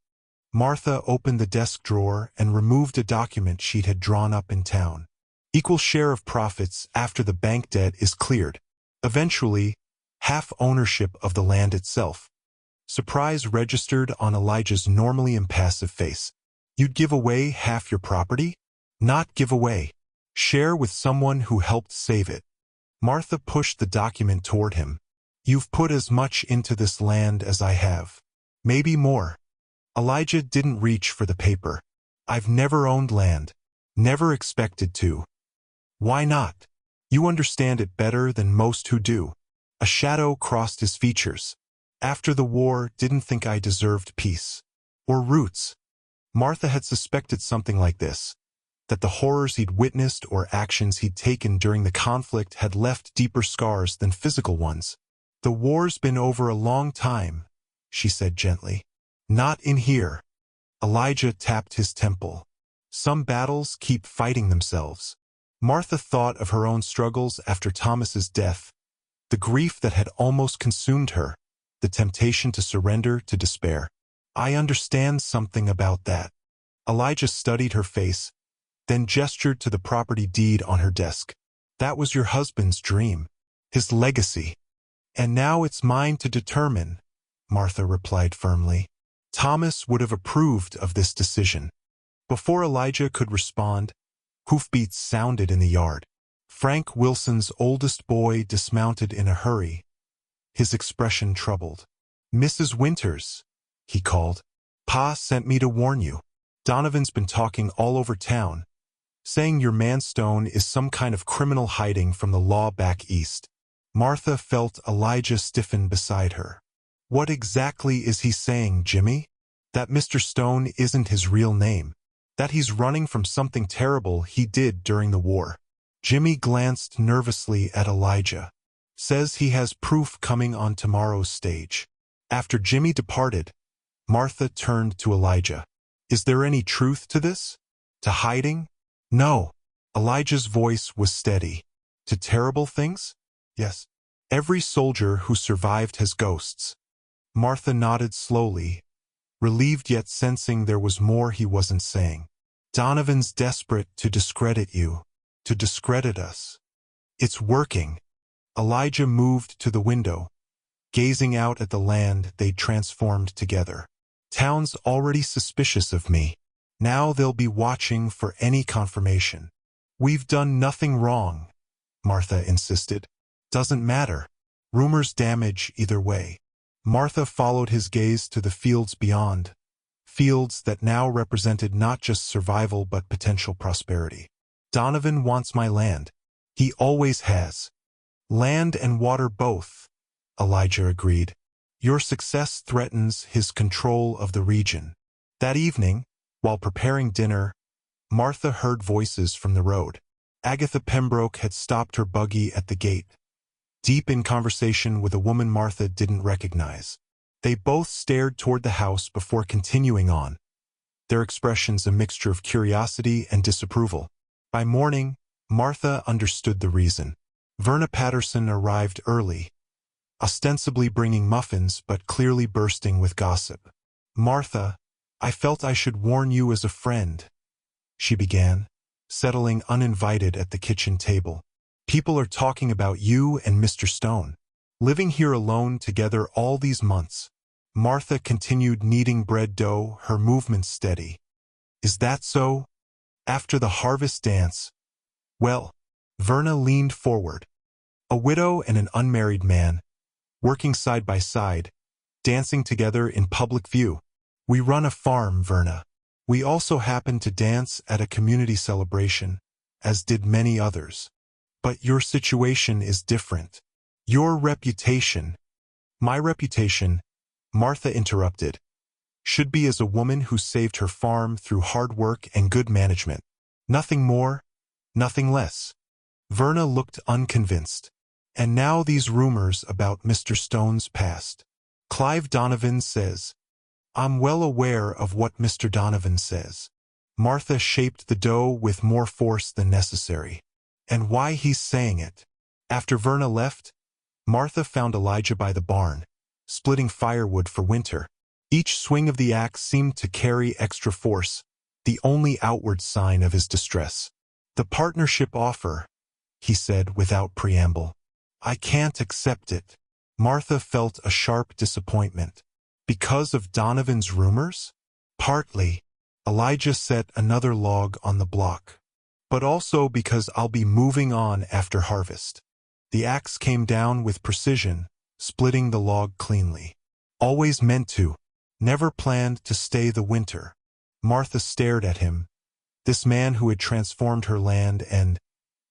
Martha opened the desk drawer and removed a document sheet had drawn up in town. "Equal share of profits after the bank debt is cleared. Eventually, half ownership of the land itself." Surprise registered on Elijah's normally impassive face. "You'd give away half your property?" "Not give away. Share with someone who helped save it." Martha pushed the document toward him. "You've put as much into this land as I have. Maybe more." Elijah didn't reach for the paper. "I've never owned land. Never expected to." "Why not? You understand it better than most who do." A shadow crossed his features. "After the war, didn't think I deserved peace. Or roots." Martha had suspected something like this, that the horrors he'd witnessed or actions he'd taken during the conflict had left deeper scars than physical ones. "The war's been over a long time," she said gently. "Not in here." Elijah tapped his temple. "Some battles keep fighting themselves." Martha thought of her own struggles after Thomas's death, the grief that had almost consumed her, the temptation to surrender to despair. "I understand something about that." Elijah studied her face, then gestured to the property deed on her desk. "That was your husband's dream, his legacy. And now it's mine to determine," Martha replied firmly. Thomas would have approved of this decision. Before Elijah could respond, hoofbeats sounded in the yard. Frank Wilson's oldest boy dismounted in a hurry, his expression troubled. "Mrs. Winters," he called. "Pa sent me to warn you. Donovan's been talking all over town, saying your manstone is some kind of criminal hiding from the law back east." Martha felt Elijah stiffen beside her. "What exactly is he saying, Jimmy?" "That Mr. Stone isn't his real name. That he's running from something terrible he did during the war." Jimmy glanced nervously at Elijah. "Says he has proof coming on tomorrow's stage." After Jimmy departed, Martha turned to Elijah. "Is there any truth to this? To hiding?" "No." Elijah's voice was steady. "To terrible things?" "Yes. Every soldier who survived has ghosts." Martha nodded slowly, relieved yet sensing there was more he wasn't saying. "Donovan's desperate to discredit you, to discredit us. It's working." Elijah moved to the window, gazing out at the land they'd transformed together. "Town's already suspicious of me. Now they'll be watching for any confirmation." "We've done nothing wrong," Martha insisted. "Doesn't matter. Rumors damage either way." Martha followed his gaze to the fields beyond, fields that now represented not just survival but potential prosperity. "Donovan wants my land. He always has." "Land and water both," Elijah agreed. "Your success threatens his control of the region." That evening, while preparing dinner, Martha heard voices from the road. Agatha Pembroke had stopped her buggy at the gate, deep in conversation with a woman Martha didn't recognize. They both stared toward the house before continuing on, their expressions a mixture of curiosity and disapproval. By morning, Martha understood the reason. Verna Patterson arrived early, ostensibly bringing muffins but clearly bursting with gossip. "Martha, I felt I should warn you as a friend," she began, settling uninvited at the kitchen table. "People are talking about you and Mr. Stone. Living here alone together all these months." Martha continued kneading bread dough, her movements steady. "Is that so? After the harvest dance?" "Well," Verna leaned forward. "A widow and an unmarried man, working side by side, dancing together in public view. We run a farm, Verna. We also happen to dance at a community celebration, as did many others. But your situation is different. Your reputation—" "My reputation," Martha interrupted, "should be as a woman who saved her farm through hard work and good management. Nothing more, nothing less." Verna looked unconvinced. "And now these rumors about Mr. Stone's past. Clive Donovan says—" "I'm well aware of what Mr. Donovan says." Martha shaped the dough with more force than necessary. "And why he's saying it." After Verna left, Martha found Elijah by the barn, splitting firewood for winter. Each swing of the axe seemed to carry extra force, the only outward sign of his distress. "The partnership offer," he said without preamble. "I can't accept it." Martha felt a sharp disappointment. "Because of Donovan's rumors?" "Partly." Elijah set another log on the block. "But also because I'll be moving on after harvest." The axe came down with precision, splitting the log cleanly. "Always meant to. Never planned to stay the winter." Martha stared at him, this man who had transformed her land and,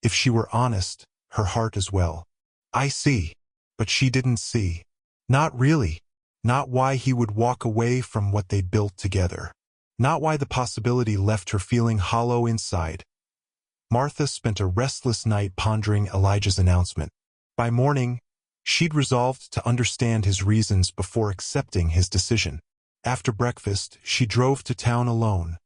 if she were honest, her heart as well. "I see." But she didn't see. Not really. Not why he would walk away from what they'd built together. Not why the possibility left her feeling hollow inside. Martha spent a restless night pondering Elijah's announcement. By morning, she'd resolved to understand his reasons before accepting his decision. After breakfast, she drove to town alone,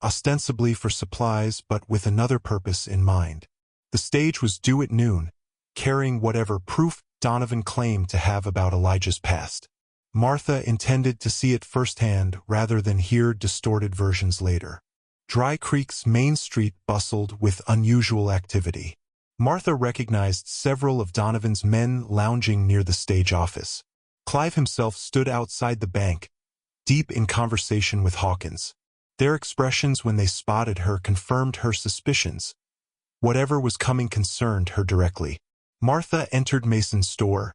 ostensibly for supplies but with another purpose in mind. The stage was due at noon, carrying whatever proof Donovan claimed to have about Elijah's past. Martha intended to see it firsthand rather than hear distorted versions later. Dry Creek's main street bustled with unusual activity. Martha recognized several of Donovan's men lounging near the stage office. Clive himself stood outside the bank, deep in conversation with Hawkins. Their expressions when they spotted her confirmed her suspicions. Whatever was coming concerned her directly. Martha entered Mason's store,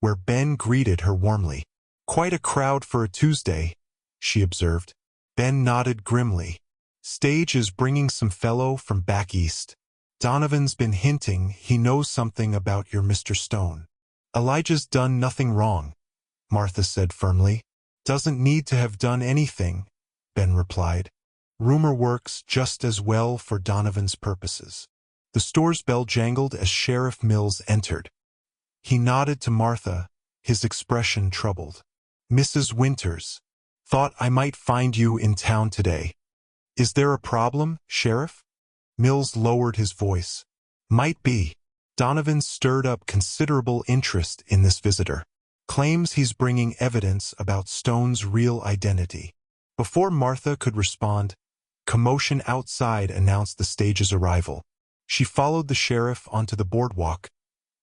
where Ben greeted her warmly. "Quite a crowd for a Tuesday," she observed. Ben nodded grimly. "Stage is bringing some fellow from back east. Donovan's been hinting he knows something about your Mr. Stone." "Elijah's done nothing wrong," Martha said firmly. "Doesn't need to have done anything," Ben replied. "Rumor works just as well for Donovan's purposes." The store's bell jangled as Sheriff Mills entered. He nodded to Martha, his expression troubled. "Mrs. Winters, thought I might find you in town today. Is there a problem, Sheriff?" Mills lowered his voice. "Might be." Donovan stirred up considerable interest in this visitor. Claims he's bringing evidence about Stone's real identity. Before Martha could respond, commotion outside announced the stage's arrival. She followed the sheriff onto the boardwalk,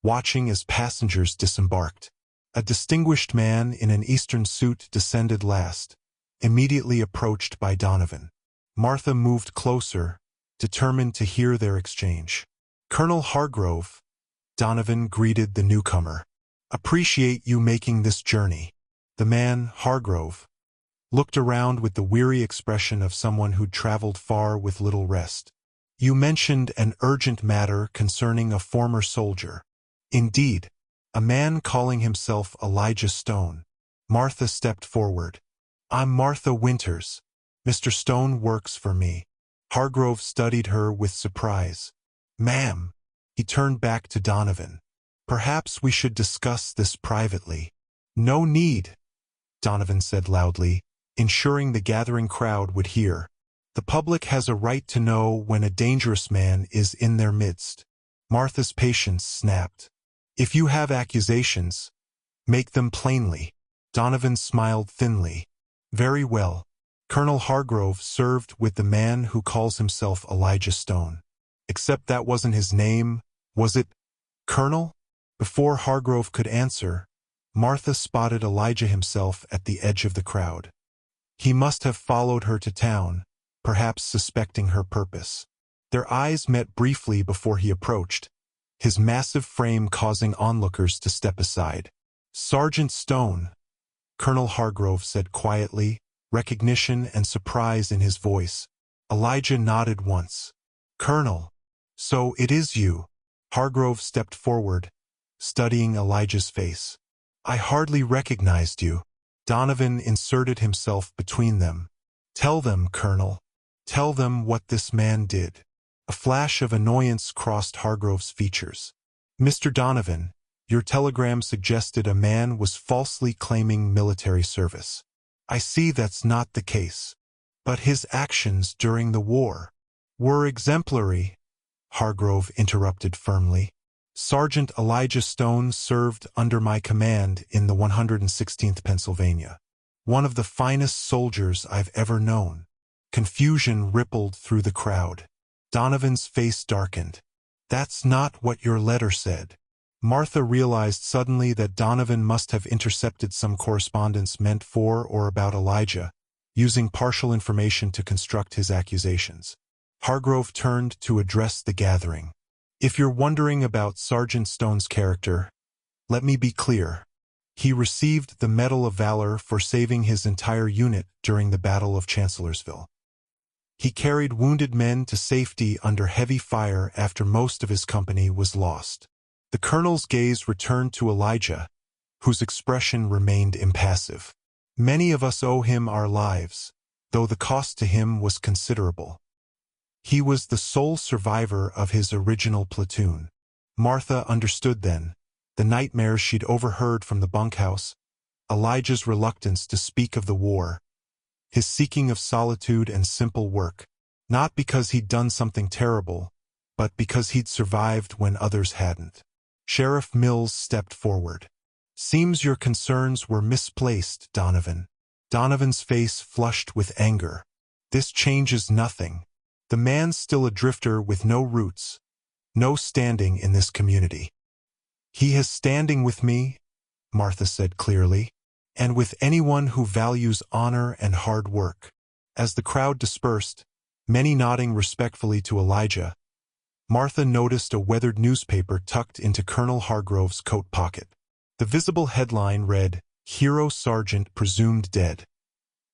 watching as passengers disembarked. A distinguished man in an Eastern suit descended last, immediately approached by Donovan. Martha moved closer, determined to hear their exchange. "Colonel Hargrove," Donovan greeted the newcomer. "Appreciate you making this journey." The man, Hargrove, looked around with the weary expression of someone who'd traveled far with little rest. "You mentioned an urgent matter concerning a former soldier." "Indeed. A man calling himself Elijah Stone." Martha stepped forward. "I'm Martha Winters." Mr. Stone works for me. Hargrove studied her with surprise. Ma'am. He turned back to Donovan. Perhaps we should discuss this privately. No need, Donovan said loudly, ensuring the gathering crowd would hear. The public has a right to know when a dangerous man is in their midst. Martha's patience snapped. If you have accusations, make them plainly. Donovan smiled thinly. Very well. Colonel Hargrove served with the man who calls himself Elijah Stone. Except that wasn't his name, was it, Colonel? Before Hargrove could answer, Martha spotted Elijah himself at the edge of the crowd. He must have followed her to town, perhaps suspecting her purpose. Their eyes met briefly before he approached, his massive frame causing onlookers to step aside. Sergeant Stone, Colonel Hargrove said quietly, recognition and surprise in his voice. Elijah nodded once. Colonel, so it is you. Hargrove stepped forward, studying Elijah's face. I hardly recognized you. Donovan inserted himself between them. Tell them, Colonel. Tell them what this man did. A flash of annoyance crossed Hargrove's features. Mr. Donovan, your telegram suggested a man was falsely claiming military service. I see that's not the case. But his actions during the war were exemplary, Hargrove interrupted firmly. Sergeant Elijah Stone served under my command in the 116th Pennsylvania. One of the finest soldiers I've ever known. Confusion rippled through the crowd. Donovan's face darkened. That's not what your letter said. Martha realized suddenly that Donovan must have intercepted some correspondence meant for or about Elijah, using partial information to construct his accusations. Hargrove turned to address the gathering. If you're wondering about Sergeant Stone's character, let me be clear. He received the Medal of Valor for saving his entire unit during the Battle of Chancellorsville. He carried wounded men to safety under heavy fire after most of his company was lost. The colonel's gaze returned to Elijah, whose expression remained impassive. Many of us owe him our lives, though the cost to him was considerable. He was the sole survivor of his original platoon. Martha understood then, the nightmares she'd overheard from the bunkhouse, Elijah's reluctance to speak of the war, his seeking of solitude and simple work, not because he'd done something terrible, but because he'd survived when others hadn't. Sheriff Mills stepped forward. Seems your concerns were misplaced, Donovan. Donovan's face flushed with anger. This changes nothing. The man's still a drifter with no roots, no standing in this community. He has standing with me, Martha said clearly, and with anyone who values honor and hard work. As the crowd dispersed, many nodding respectfully to Elijah, Martha noticed a weathered newspaper tucked into Colonel Hargrove's coat pocket. The visible headline read, Hero Sergeant Presumed Dead,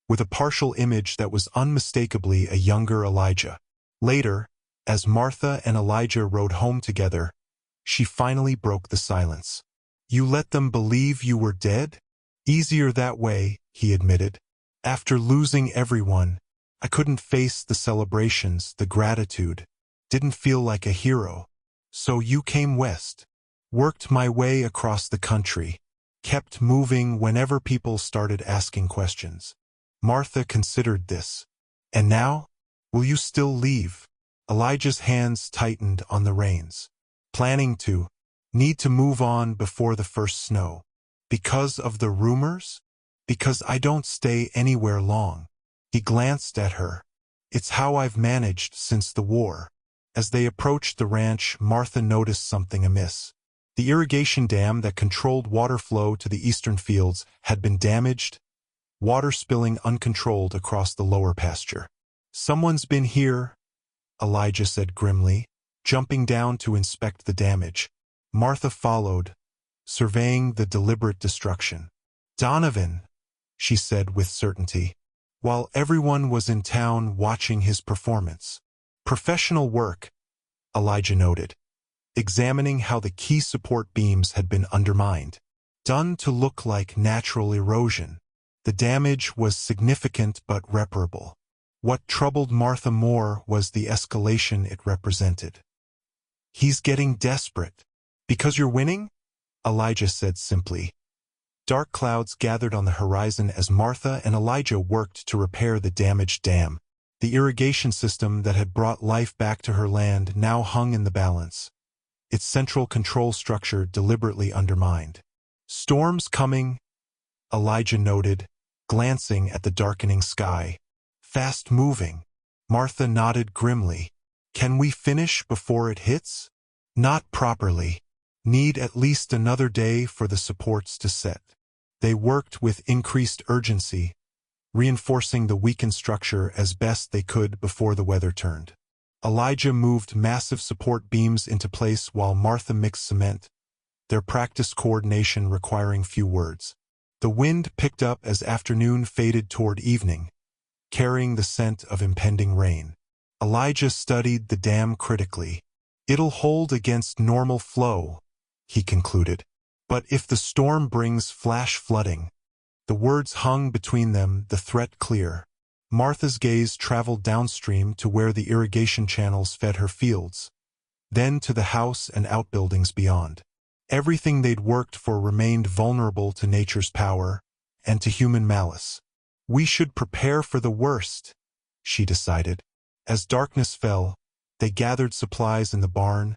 with a partial image that was unmistakably a younger Elijah. Later, as Martha and Elijah rode home together, she finally broke the silence. You let them believe you were dead? Easier that way, he admitted. After losing everyone, I couldn't face the celebrations, the gratitude. Didn't feel like a hero. So you came west. Worked my way across the country. Kept moving whenever people started asking questions. Martha considered this. And now? Will you still leave? Elijah's hands tightened on the reins. Planning to. Need to move on before the first snow. Because of the rumors? Because I don't stay anywhere long. He glanced at her. It's how I've managed since the war. As they approached the ranch, Martha noticed something amiss. The irrigation dam that controlled water flow to the eastern fields had been damaged, water spilling uncontrolled across the lower pasture. Someone's been here, Elijah said grimly, jumping down to inspect the damage. Martha followed, surveying the deliberate destruction. Donovan, she said with certainty, while everyone was in town watching his performance. Professional work, Elijah noted, examining how the key support beams had been undermined. Done to look like natural erosion. The damage was significant but reparable. What troubled Martha more was the escalation it represented. "He's getting desperate." "Because you're winning?" Elijah said simply. Dark clouds gathered on the horizon as Martha and Elijah worked to repair the damaged dam. The irrigation system that had brought life back to her land now hung in the balance, its central control structure deliberately undermined. "Storms coming," Elijah noted, glancing at the darkening sky. "Fast-moving." Martha nodded grimly. "Can we finish before it hits?" "Not properly. Need at least another day for the supports to set." They worked with increased urgency, reinforcing the weakened structure as best they could before the weather turned. Elijah moved massive support beams into place while Martha mixed cement, their practiced coordination requiring few words. The wind picked up as afternoon faded toward evening, carrying the scent of impending rain. Elijah studied the dam critically. "It'll hold against normal flow," he concluded. "But if the storm brings flash flooding—" The words hung between them, the threat clear. Martha's gaze traveled downstream to where the irrigation channels fed her fields, then to the house and outbuildings beyond. Everything they'd worked for remained vulnerable to nature's power and to human malice. "We should prepare for the worst," she decided. As darkness fell, they gathered supplies in the barn: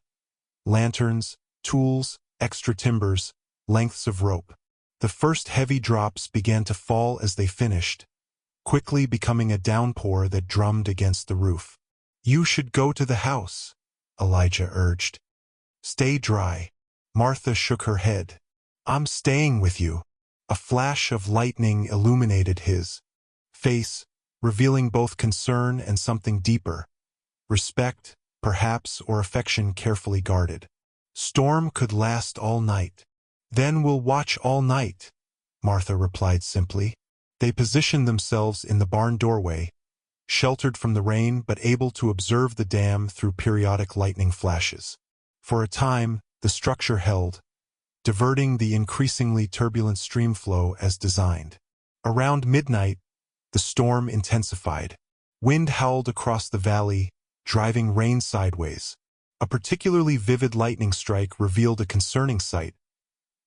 lanterns, tools, extra timbers, lengths of rope. The first heavy drops began to fall as they finished, quickly becoming a downpour that drummed against the roof. "You should go to the house," Elijah urged. "Stay dry." Martha shook her head. "I'm staying with you." A flash of lightning illuminated his face, revealing both concern and something deeper: respect, perhaps, or affection carefully guarded. "Storm could last all night." "Then we'll watch all night," Martha replied simply. They positioned themselves in the barn doorway, sheltered from the rain but able to observe the dam through periodic lightning flashes. For a time, the structure held, diverting the increasingly turbulent streamflow as designed. Around midnight, the storm intensified. Wind howled across the valley, driving rain sideways. A particularly vivid lightning strike revealed a concerning sight.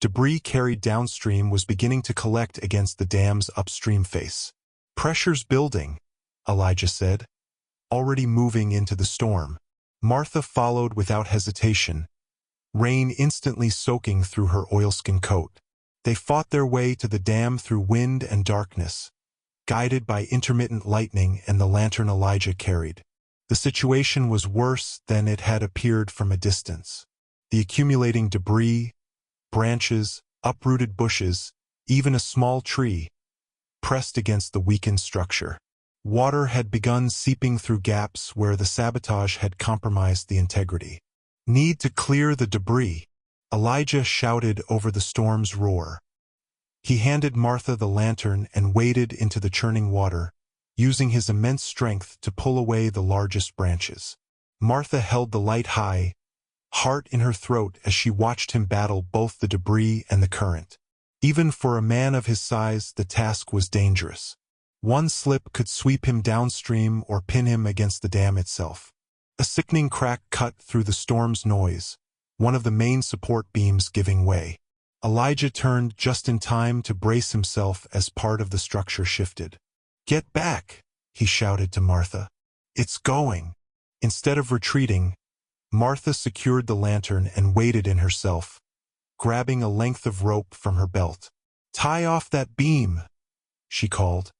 Debris carried downstream was beginning to collect against the dam's upstream face. "Pressure's building," Elijah said, already moving into the storm. Martha followed without hesitation, rain instantly soaking through her oilskin coat. They fought their way to the dam through wind and darkness, guided by intermittent lightning and the lantern Elijah carried. The situation was worse than it had appeared from a distance. The accumulating debris, branches, uprooted bushes, even a small tree, pressed against the weakened structure. Water had begun seeping through gaps where the sabotage had compromised the integrity. "Need to clear the debris," Elijah shouted over the storm's roar. He handed Martha the lantern and waded into the churning water, using his immense strength to pull away the largest branches. Martha held the light high, heart in her throat as she watched him battle both the debris and the current. Even for a man of his size, the task was dangerous. One slip could sweep him downstream or pin him against the dam itself. A sickening crack cut through the storm's noise, one of the main support beams giving way. Elijah turned just in time to brace himself as part of the structure shifted. "Get back," he shouted to Martha. "It's going." Instead of retreating, Martha secured the lantern and waded in herself, grabbing a length of rope from her belt. "Tie off that beam," she called,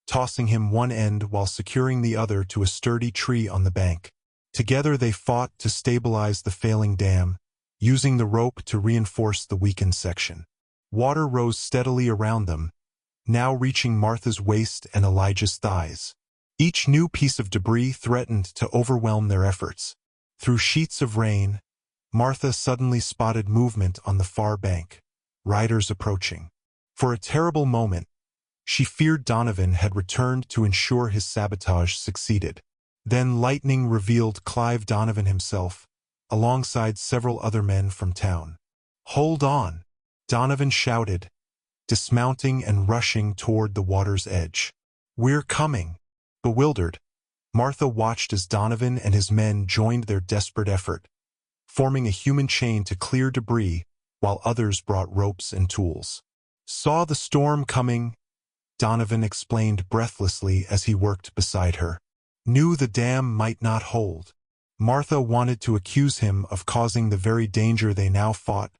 tossing him one end while securing the other to a sturdy tree on the bank. Together they fought to stabilize the failing dam, using the rope to reinforce the weakened section. Water rose steadily around them, now reaching Martha's waist and Elijah's thighs. Each new piece of debris threatened to overwhelm their efforts. Through sheets of rain, Martha suddenly spotted movement on the far bank, riders approaching. For a terrible moment, she feared Donovan had returned to ensure his sabotage succeeded. Then lightning revealed Clive Donovan himself, alongside several other men from town. "Hold on," Donovan shouted, dismounting and rushing toward the water's edge. "We're coming." Bewildered, Martha watched as Donovan and his men joined their desperate effort, forming a human chain to clear debris while others brought ropes and tools. "Saw the storm coming," Donovan explained breathlessly as he worked beside her. "Knew the dam might not hold." Martha wanted to accuse him of causing the very danger they now fought,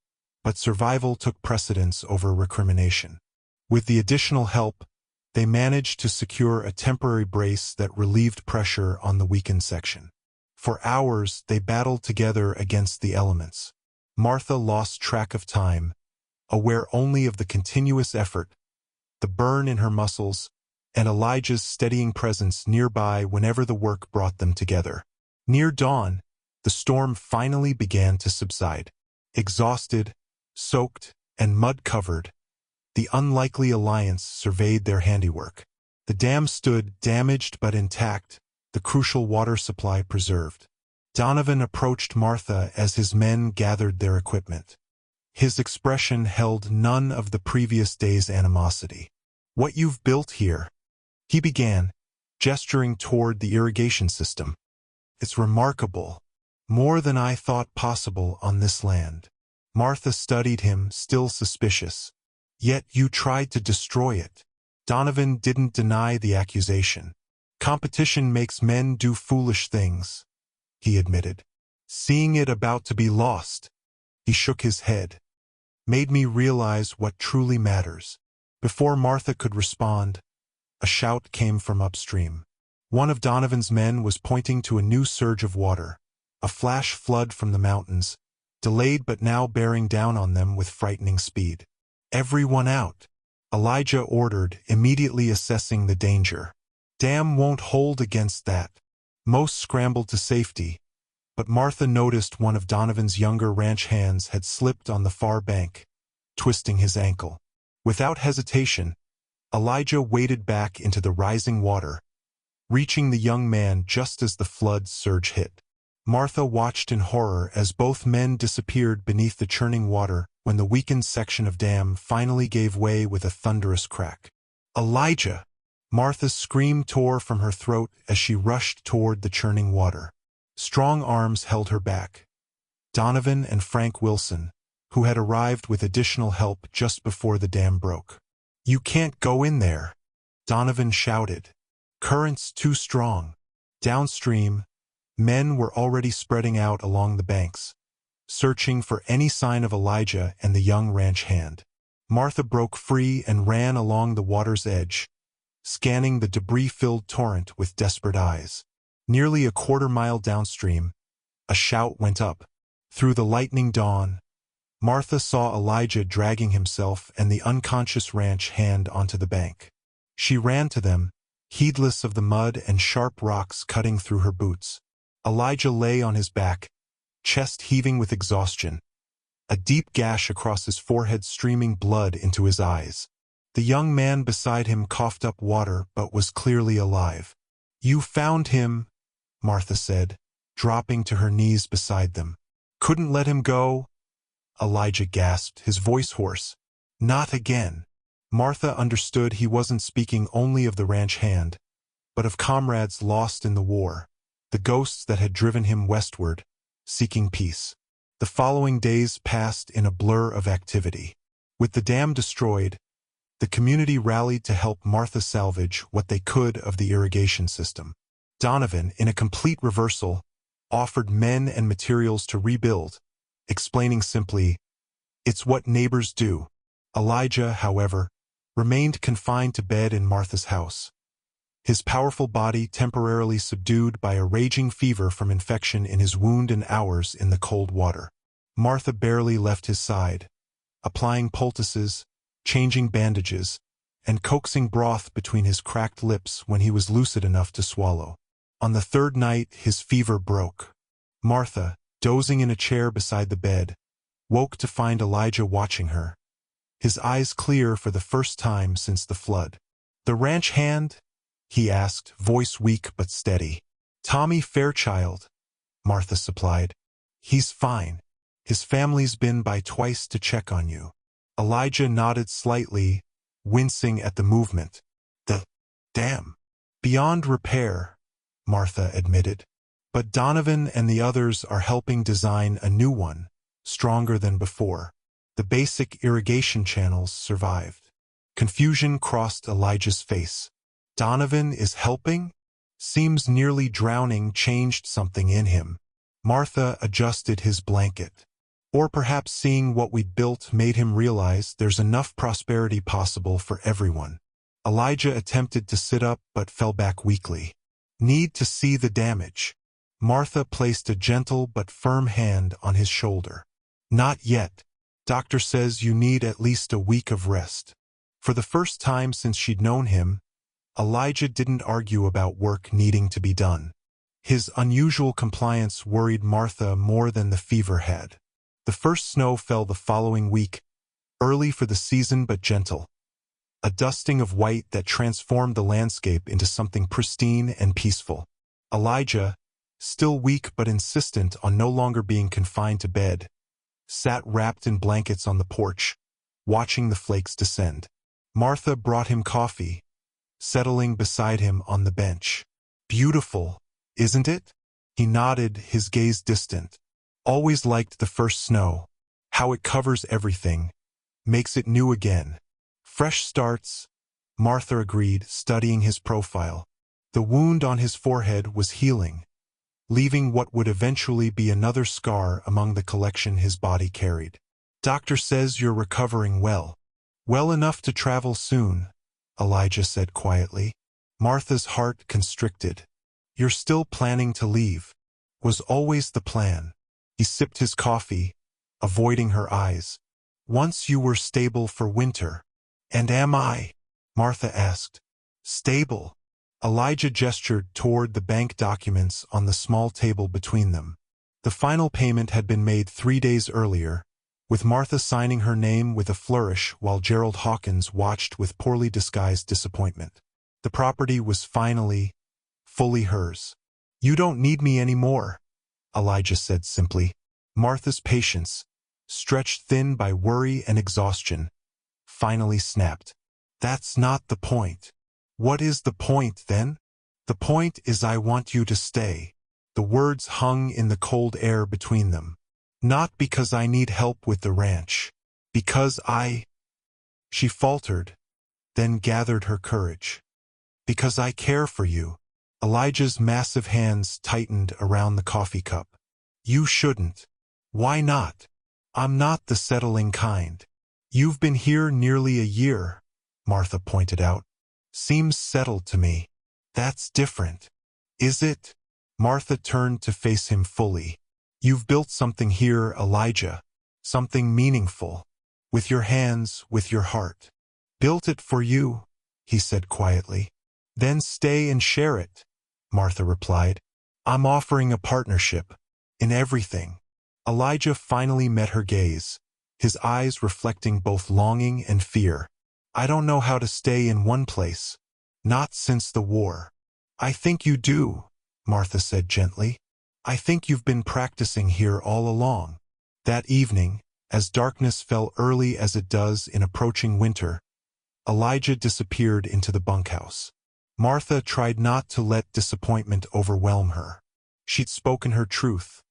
but survival took precedence over recrimination. With the additional help, they managed to secure a temporary brace that relieved pressure on the weakened section. For hours, they battled together against the elements. Martha lost track of time, aware only of the continuous effort, the burn in her muscles, and Elijah's steadying presence nearby whenever the work brought them together. Near dawn, the storm finally began to subside. Exhausted, soaked, and mud-covered, the unlikely alliance surveyed their handiwork. The dam stood damaged but intact, the crucial water supply preserved. Donovan approached Martha as his men gathered their equipment. His expression held none of the previous day's animosity. "What you've built here," he began, gesturing toward the irrigation system. "It's remarkable. More than I thought possible on this land." Martha studied him, still suspicious. "Yet you tried to destroy it." Donovan didn't deny the accusation. "Competition makes men do foolish things," he admitted. "Seeing it about to be lost," he shook his head, "made me realize what truly matters." Before Martha could respond, a shout came from upstream. One of Donovan's men was pointing to a new surge of water, a flash flood from the mountains, delayed but now bearing down on them with frightening speed. "Everyone out," Elijah ordered, immediately assessing the danger. "Dam won't hold against that." Most scrambled to safety, but Martha noticed one of Donovan's younger ranch hands had slipped on the far bank, twisting his ankle. Without hesitation, Elijah waded back into the rising water, reaching the young man just as the flood surge hit. Martha watched in horror as both men disappeared beneath the churning water when the weakened section of dam finally gave way with a thunderous crack. "Elijah!" Martha's scream tore from her throat as she rushed toward the churning water. Strong arms held her back. Donovan and Frank Wilson, who had arrived with additional help just before the dam broke. "You can't go in there," Donovan shouted. "Current's too strong." Downstream, men were already spreading out along the banks, searching for any sign of Elijah and the young ranch hand. Martha broke free and ran along the water's edge, scanning the debris-filled torrent with desperate eyes. Nearly a quarter-mile downstream, a shout went up. Through the lightning dawn, Martha saw Elijah dragging himself and the unconscious ranch hand onto the bank. She ran to them, heedless of the mud and sharp rocks cutting through her boots. Elijah lay on his back, chest heaving with exhaustion, a deep gash across his forehead streaming blood into his eyes. The young man beside him coughed up water but was clearly alive. "You found him," Martha said, dropping to her knees beside them. "Couldn't let him go?" Elijah gasped, his voice hoarse. "Not again." Martha understood he wasn't speaking only of the ranch hand, but of comrades lost in the war, the ghosts that had driven him westward, seeking peace. The following days passed in a blur of activity. With the dam destroyed, the community rallied to help Martha salvage what they could of the irrigation system. Donovan, in a complete reversal, offered men and materials to rebuild, explaining simply, "It's what neighbors do." Elijah, however, remained confined to bed in Martha's house, his powerful body temporarily subdued by a raging fever from infection in his wound and hours in the cold water. Martha barely left his side, applying poultices, changing bandages, and coaxing broth between his cracked lips when he was lucid enough to swallow. On the third night, his fever broke. Martha, dozing in a chair beside the bed, woke to find Elijah watching her, his eyes clear for the first time since the flood. "The ranch hand?" he asked, voice weak but steady. "Tommy Fairchild," Martha supplied. "He's fine. His family's been by twice to check on you." Elijah nodded slightly, wincing at the movement. "The damn." Beyond repair, Martha admitted. But Donovan and the others are helping design a new one, stronger than before. The basic irrigation channels survived. Confusion crossed Elijah's face. Donovan is helping? Seems nearly drowning changed something in him. Martha adjusted his blanket. Or perhaps seeing what we'd built made him realize there's enough prosperity possible for everyone. Elijah attempted to sit up but fell back weakly. Need to see the damage. Martha placed a gentle but firm hand on his shoulder. Not yet. Doctor says you need at least a week of rest. For the first time since she'd known him, Elijah didn't argue about work needing to be done. His unusual compliance worried Martha more than the fever had. The first snow fell the following week, early for the season but gentle. A dusting of white that transformed the landscape into something pristine and peaceful. Elijah, still weak but insistent on no longer being confined to bed, sat wrapped in blankets on the porch, watching the flakes descend. Martha brought him coffee, settling beside him on the bench. Beautiful, isn't it? He nodded, his gaze distant. Always liked the first snow. How it covers everything. Makes it new again. Fresh starts, Martha agreed, studying his profile. The wound on his forehead was healing, leaving what would eventually be another scar among the collection his body carried. Doctor says you're recovering well. Well enough to travel soon, Elijah said quietly. Martha's heart constricted. You're still planning to leave. Was always the plan. He sipped his coffee, avoiding her eyes. Once you were stable for winter. And am I? Martha asked. Stable? Elijah gestured toward the bank documents on the small table between them. The final payment had been made 3 days earlier, with Martha signing her name with a flourish while Gerald Hawkins watched with poorly disguised disappointment. The property was finally, fully hers. You don't need me anymore, Elijah said simply. Martha's patience, stretched thin by worry and exhaustion, finally snapped. That's not the point. What is the point, then? The point is I want you to stay. The words hung in the cold air between them. Not because I need help with the ranch. Because She faltered, then gathered her courage. Because I care for you. Elijah's massive hands tightened around the coffee cup. You shouldn't. Why not? I'm not the settling kind. You've been here nearly a year, Martha pointed out. Seems settled to me. That's different. Is it? Martha turned to face him fully. You've built something here, Elijah. Something meaningful. With your hands, with your heart. Built it for you, he said quietly. Then stay and share it, Martha replied. I'm offering a partnership. In everything. Elijah finally met her gaze, his eyes reflecting both longing and fear. I don't know how to stay in one place. Not since the war. I think you do, Martha said gently. I think you've been practicing here all along. That evening, as darkness fell early as it does in approaching winter, Elijah disappeared into the bunkhouse. Martha tried not to let disappointment overwhelm her. She'd spoken her truth.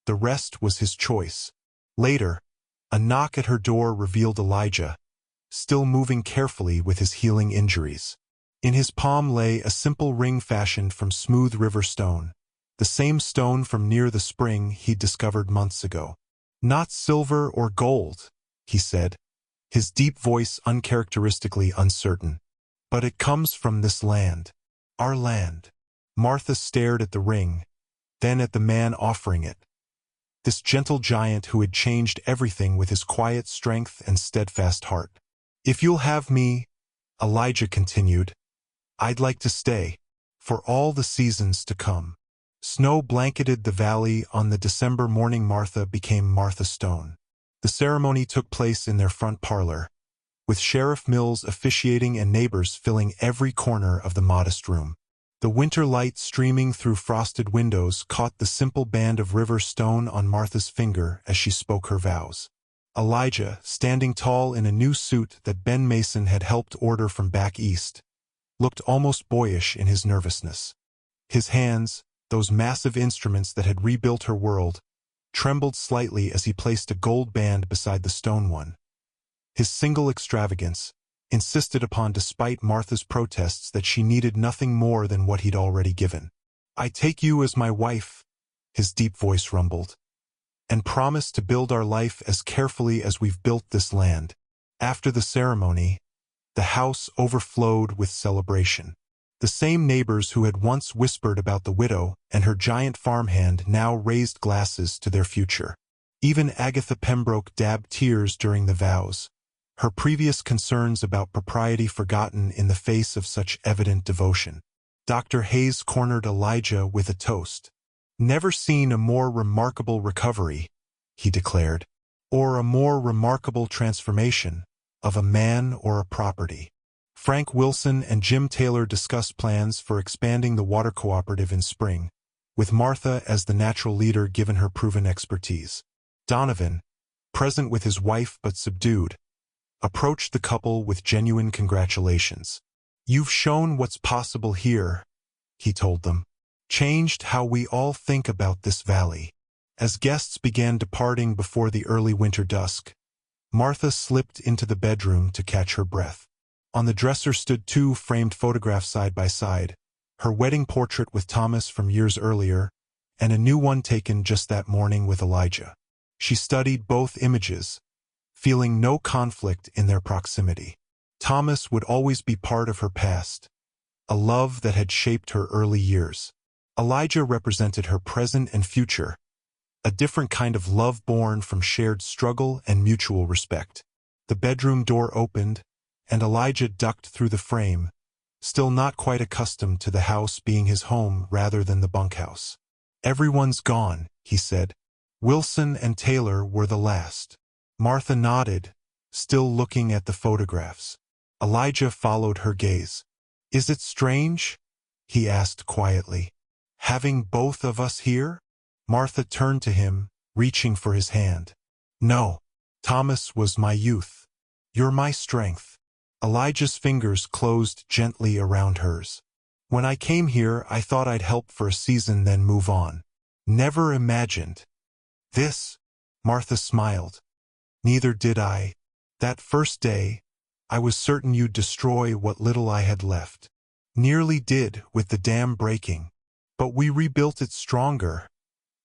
The rest was his choice. Later, a knock at her door revealed Elijah, still moving carefully with his healing injuries. In his palm lay a simple ring fashioned from smooth river stone, the same stone from near the spring he'd discovered months ago. Not silver or gold, he said, his deep voice uncharacteristically uncertain. But it comes from this land. Our land. Martha stared at the ring, then at the man offering it. This gentle giant who had changed everything with his quiet strength and steadfast heart. If you'll have me, Elijah continued, I'd like to stay, for all the seasons to come. Snow blanketed the valley on the December morning Martha became Martha Stone. The ceremony took place in their front parlor, with Sheriff Mills officiating and neighbors filling every corner of the modest room. The winter light streaming through frosted windows caught the simple band of river stone on Martha's finger as she spoke her vows. Elijah, standing tall in a new suit that Ben Mason had helped order from back east, looked almost boyish in his nervousness. His hands, those massive instruments that had rebuilt her world, trembled slightly as he placed a gold band beside the stone one. His single extravagance, insisted upon despite Martha's protests that she needed nothing more than what he'd already given. "I take you as my wife," his deep voice rumbled, "and promise to build our life as carefully as we've built this land." After the ceremony, the house overflowed with celebration. The same neighbors who had once whispered about the widow and her giant farmhand now raised glasses to their future. Even Agatha Pembroke dabbed tears during the vows, her previous concerns about propriety forgotten in the face of such evident devotion. Dr. Hayes cornered Elijah with a toast. "Never seen a more remarkable recovery," he declared, "or a more remarkable transformation of a man or a property." Frank Wilson and Jim Taylor discussed plans for expanding the water cooperative in spring, with Martha as the natural leader given her proven expertise. Donovan, present with his wife but subdued, approached the couple with genuine congratulations. "You've shown what's possible here," he told them. "Changed how we all think about this valley." As guests began departing before the early winter dusk, Martha slipped into the bedroom to catch her breath. On the dresser stood 2 framed photographs side by side, her wedding portrait with Thomas from years earlier, and a new one taken just that morning with Elijah. She studied both images, feeling no conflict in their proximity. Thomas would always be part of her past, a love that had shaped her early years. Elijah represented her present and future, a different kind of love born from shared struggle and mutual respect. The bedroom door opened, and Elijah ducked through the frame, still not quite accustomed to the house being his home rather than the bunkhouse. "Everyone's gone," he said. "Wilson and Taylor were the last." Martha nodded, still looking at the photographs. Elijah followed her gaze. "Is it strange?" he asked quietly. "Having both of us here?" Martha turned to him, reaching for his hand. "No. Thomas was my youth. You're my strength." Elijah's fingers closed gently around hers. "When I came here, I thought I'd help for a season then move on. Never imagined this." Martha smiled. "Neither did I. That first day, I was certain you'd destroy what little I had left. Nearly did with the dam breaking. But we rebuilt it stronger,"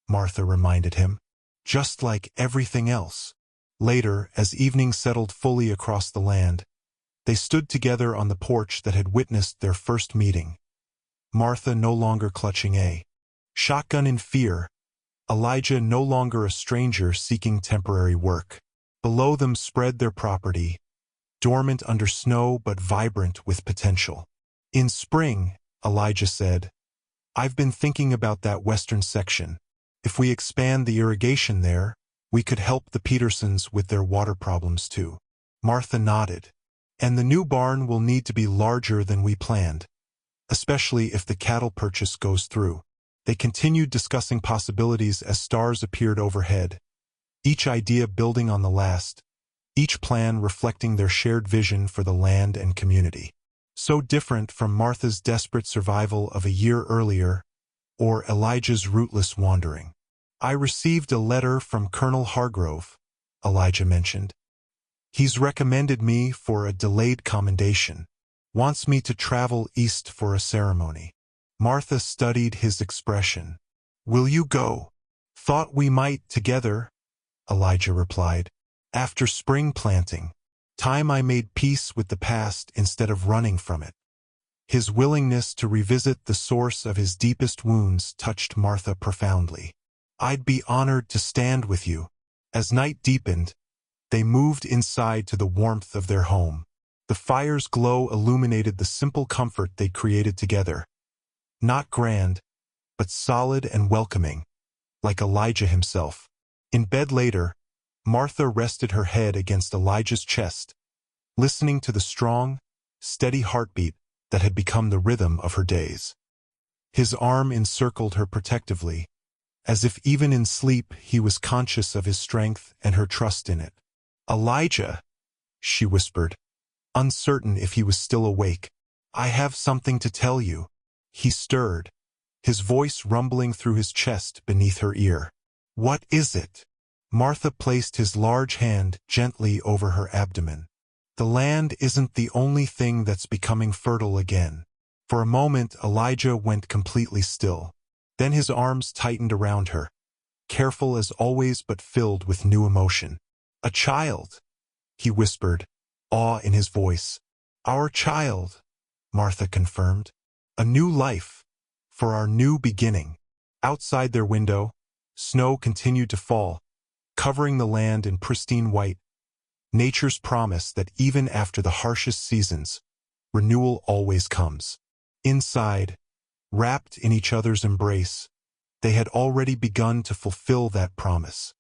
Martha reminded him. "Just like everything else." Later, as evening settled fully across the land, they stood together on the porch that had witnessed their first meeting. Martha no longer clutching a shotgun in fear, Elijah no longer a stranger seeking temporary work. Below them spread their property, dormant under snow but vibrant with potential. "In spring," Elijah said, "I've been thinking about that western section. If we expand the irrigation there, we could help the Petersons with their water problems too." Martha nodded. "And the new barn will need to be larger than we planned, especially if the cattle purchase goes through." They continued discussing possibilities as stars appeared overhead, each idea building on the last, each plan reflecting their shared vision for the land and community. So different from Martha's desperate survival of a year earlier, or Elijah's rootless wandering. "I received a letter from Colonel Hargrove," Elijah mentioned. "He's recommended me for a delayed commendation. Wants me to travel east for a ceremony." Martha studied his expression. "Will you go?" "Thought we might together," Elijah replied. "After spring planting. Time I made peace with the past instead of running from it." His willingness to revisit the source of his deepest wounds touched Martha profoundly. "I'd be honored to stand with you." As night deepened, they moved inside to the warmth of their home. The fire's glow illuminated the simple comfort they created together. Not grand, but solid and welcoming, like Elijah himself. In bed later, Martha rested her head against Elijah's chest, listening to the strong, steady heartbeat that had become the rhythm of her days. His arm encircled her protectively, as if even in sleep he was conscious of his strength and her trust in it. "Elijah," she whispered, uncertain if he was still awake. I have something to tell you. He stirred, his voice rumbling through his chest beneath her ear. What is it? Martha placed his large hand gently over her abdomen. The land isn't the only thing that's becoming fertile again. For a moment, Elijah went completely still. Then his arms tightened around her, careful as always but filled with new emotion. A child, he whispered, awe in his voice. Our child, Martha confirmed. A new life, for our new beginning. Outside their window, snow continued to fall, covering the land in pristine white. Nature's promise that even after the harshest seasons, renewal always comes. Inside, wrapped in each other's embrace, they had already begun to fulfill that promise.